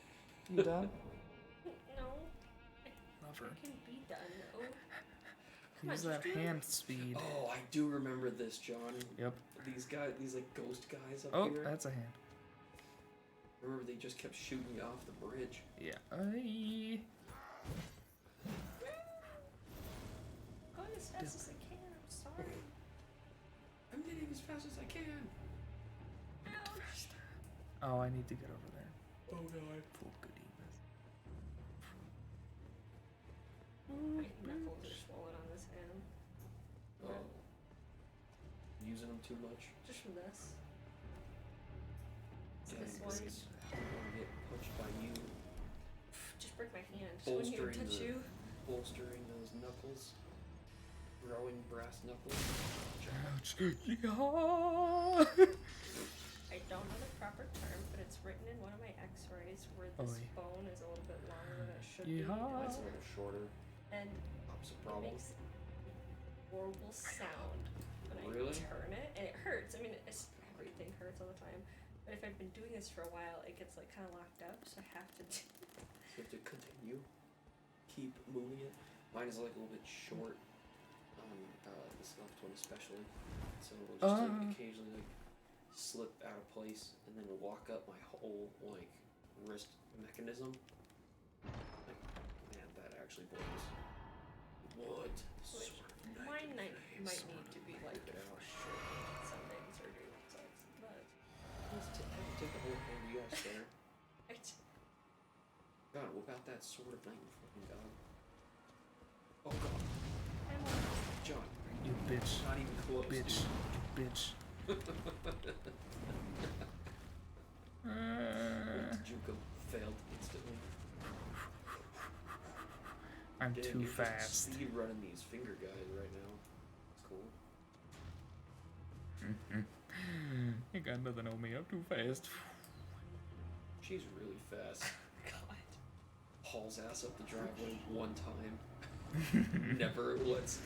You done? No, Love her. I can be done though. Come on, Use that just do it. hand speed. Oh, I do remember this, John. Yep. These guys, these like ghost guys up Oh, here. that's a hand. Remember they just kept shooting you off the bridge. Yeah. Going as fast as I can. I'm sorry. I'm getting as fast as I can. Ouch. Oh, I need to get over there. Oh no. Full goodiness. My knuckles are swollen on this hand. Oh. Using them too much. Just from this. Dang, This one. I don't want to get punched by you. Just break my hand. So when you Bolstering touch the- you. Bolstering those knuckles. Growing brass knuckles. Ouch. Yeah. I don't know the proper term, but it's written in one of my x-rays where this Oy. bone is a little bit longer than it should be. Yeehaw. It's a little shorter. And Opposite it problem. makes a horrible sound when Really? I turn it, and it hurts. I mean, everything hurts all the time. But if I've been doing this for a while, it gets like kind of locked up, so I have to. So you have to continue. Keep moving it. Mine is like a little bit short. This left one especially. So it'll just like occasionally like slip out of place and then lock up my whole like wrist mechanism. Like, man, that actually blows. What? Which Sort of mine knife might face. need to be like Get out. short someday in surgery once sucks. But Take the whole hand you guys there. I God, whip out that sword of night fucking God. Oh God, I'm John, You bitch. not even close. Bitch. Bitch. Juka failed instantly. I'm Dang, too you're just fast. speed running these finger guys right now. It's cool. You got nothing on me. I'm too fast. She's really fast. God. Hauls ass up the driveway one time. Never lets.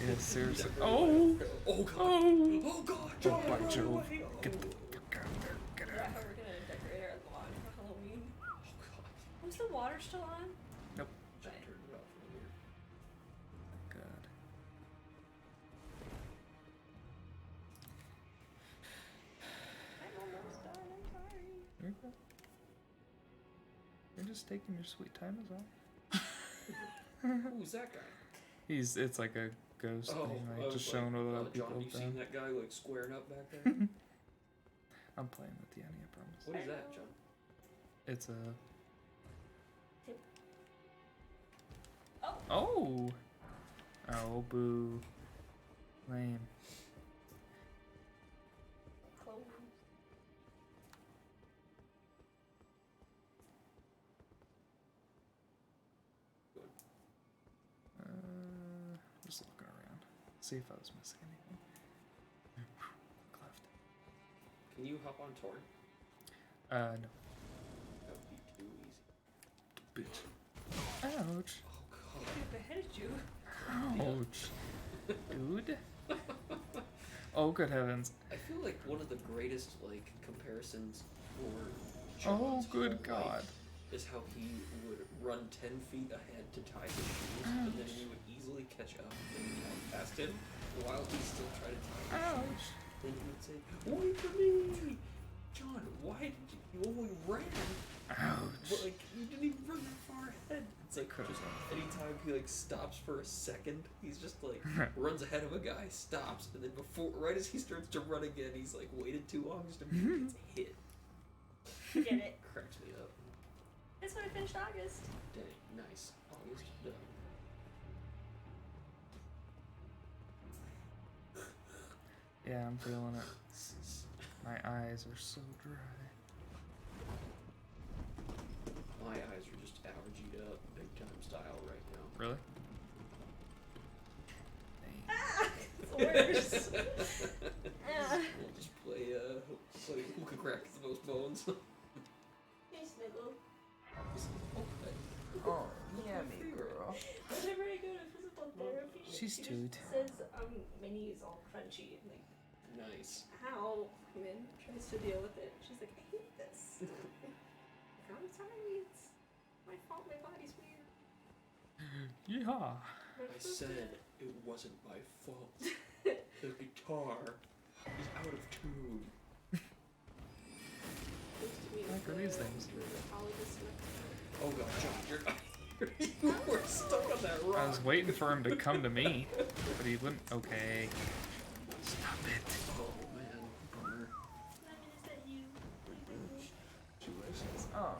Yeah, seriously. never Oh! let- Oh God! Oh! Oh God! Oh, John, by run Jove. away. Get Oh. the fuck out of there. Get Yeah, out of how there. we're gonna decorate our lawn for Halloween. Oh God! Was the water still on? Nope. John turned it off earlier. God. I'm almost done. I'm sorry. You're good. You're just taking your sweet time, is all. Who's that guy? It's like a ghost thing, I like was just showing what other John, people you have seen done. that guy like squaring up back there? I'm playing with Yanni, I promise. What is that, John? It's a. Oh. Oh! Oh, boo. Lame. Close. Just looking around. See if I was missing anything. Cleft. Can you hop on Tor? No. That would be too easy. Bitch. Ouch. Oh I God. could have beheaded you. Ouch. Dude. Oh, good heavens. I feel like one of the greatest like comparisons for Oh, John's good whole life God. is how he would run 10 feet ahead to tie his shoes, and then we would easily catch up and run past him while he still tried to tie his shoes. Ouch. Then he would say, "Wait for me, John. Why did you only ran? Ouch. But like you didn't even run that far ahead." It's like just anytime he like stops for a second, he's just like runs ahead of a guy, stops, and then right as he starts to run again, he's like waited too long just to gets hit. Get it? Cracks me up. That's when I finished August. Dang, nice. August done. Yeah, I'm feeling it. My eyes are so dry. My eyes are just allergied up, big time style right now. Really? Ah! It's the worst. Ah. We'll just play who can crack the most bones. Hey, Sniggle. Okay. Oh, yeah, me girl. Whenever I go to physical therapy, She's she cute. just says my knee is all crunchy. I'm like, Nice. how? And then tries to deal with it. She's like, I hate this. Like, I'm sorry. It's my fault. My body's weird. Yeehaw. I'm I supposed to- said It wasn't my fault. The guitar is out of tune. Like are these things? Oh god, John, you were stuck on that rock. I was waiting for him to come to me, but he wouldn't. Okay. Stop it. Oh man, bummer. She wishes. Oh.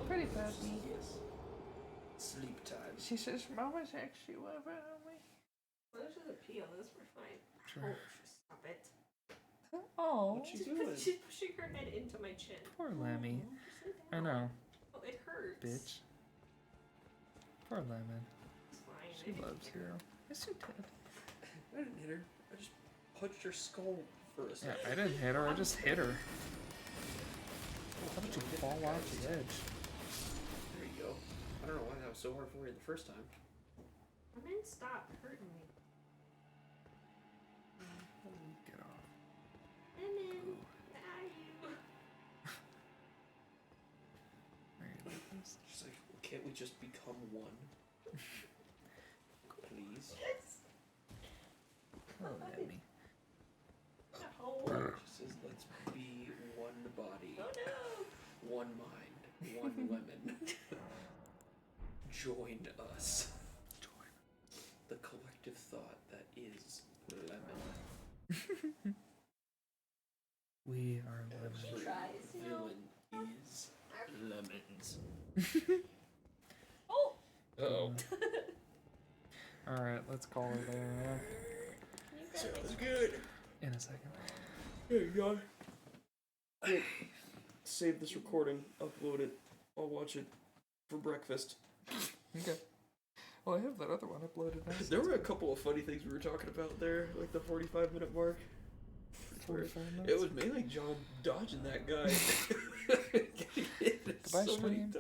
Pretty puppy. Sleep time. She says, Mama's actually what about me? As long as she doesn't pee on this, we're fine. Sure. Oh, stop it. Oh. What's she doing? She's pushing her head into my chin. Poor Lemmy. Sit I down. know. Oh, it hurts. Bitch. Poor Lemon. It's fine. She loves Hero. Yes, you did. I didn't hit her. I just punched her skull for a Yeah, second. I didn't hit her. I just hit her. How did you fall off the edge? There you go. I don't know why that was so hard for you the first time. I mean, stop hurting me. Get off. Lemon, where are you? Are you like this? She's like, can't we just become one? Please? Oh, Lemmy. No. She says, let's be one body, Oh no. one mind, one lemon. Join us. The collective thought that is lemon. We are lemon. Every Tries, you know. villain is lemons. Oh! Uh-oh. Alright, let's call her there Sounds good. in a second. There you go. Quick, save this recording, upload it, I'll watch it for breakfast. Okay. Well, I have that other one uploaded now. There were a couple of funny things we were talking about there, like the 45-minute mark. 45 minutes. It was mainly John dodging that guy. Goodbye, stream.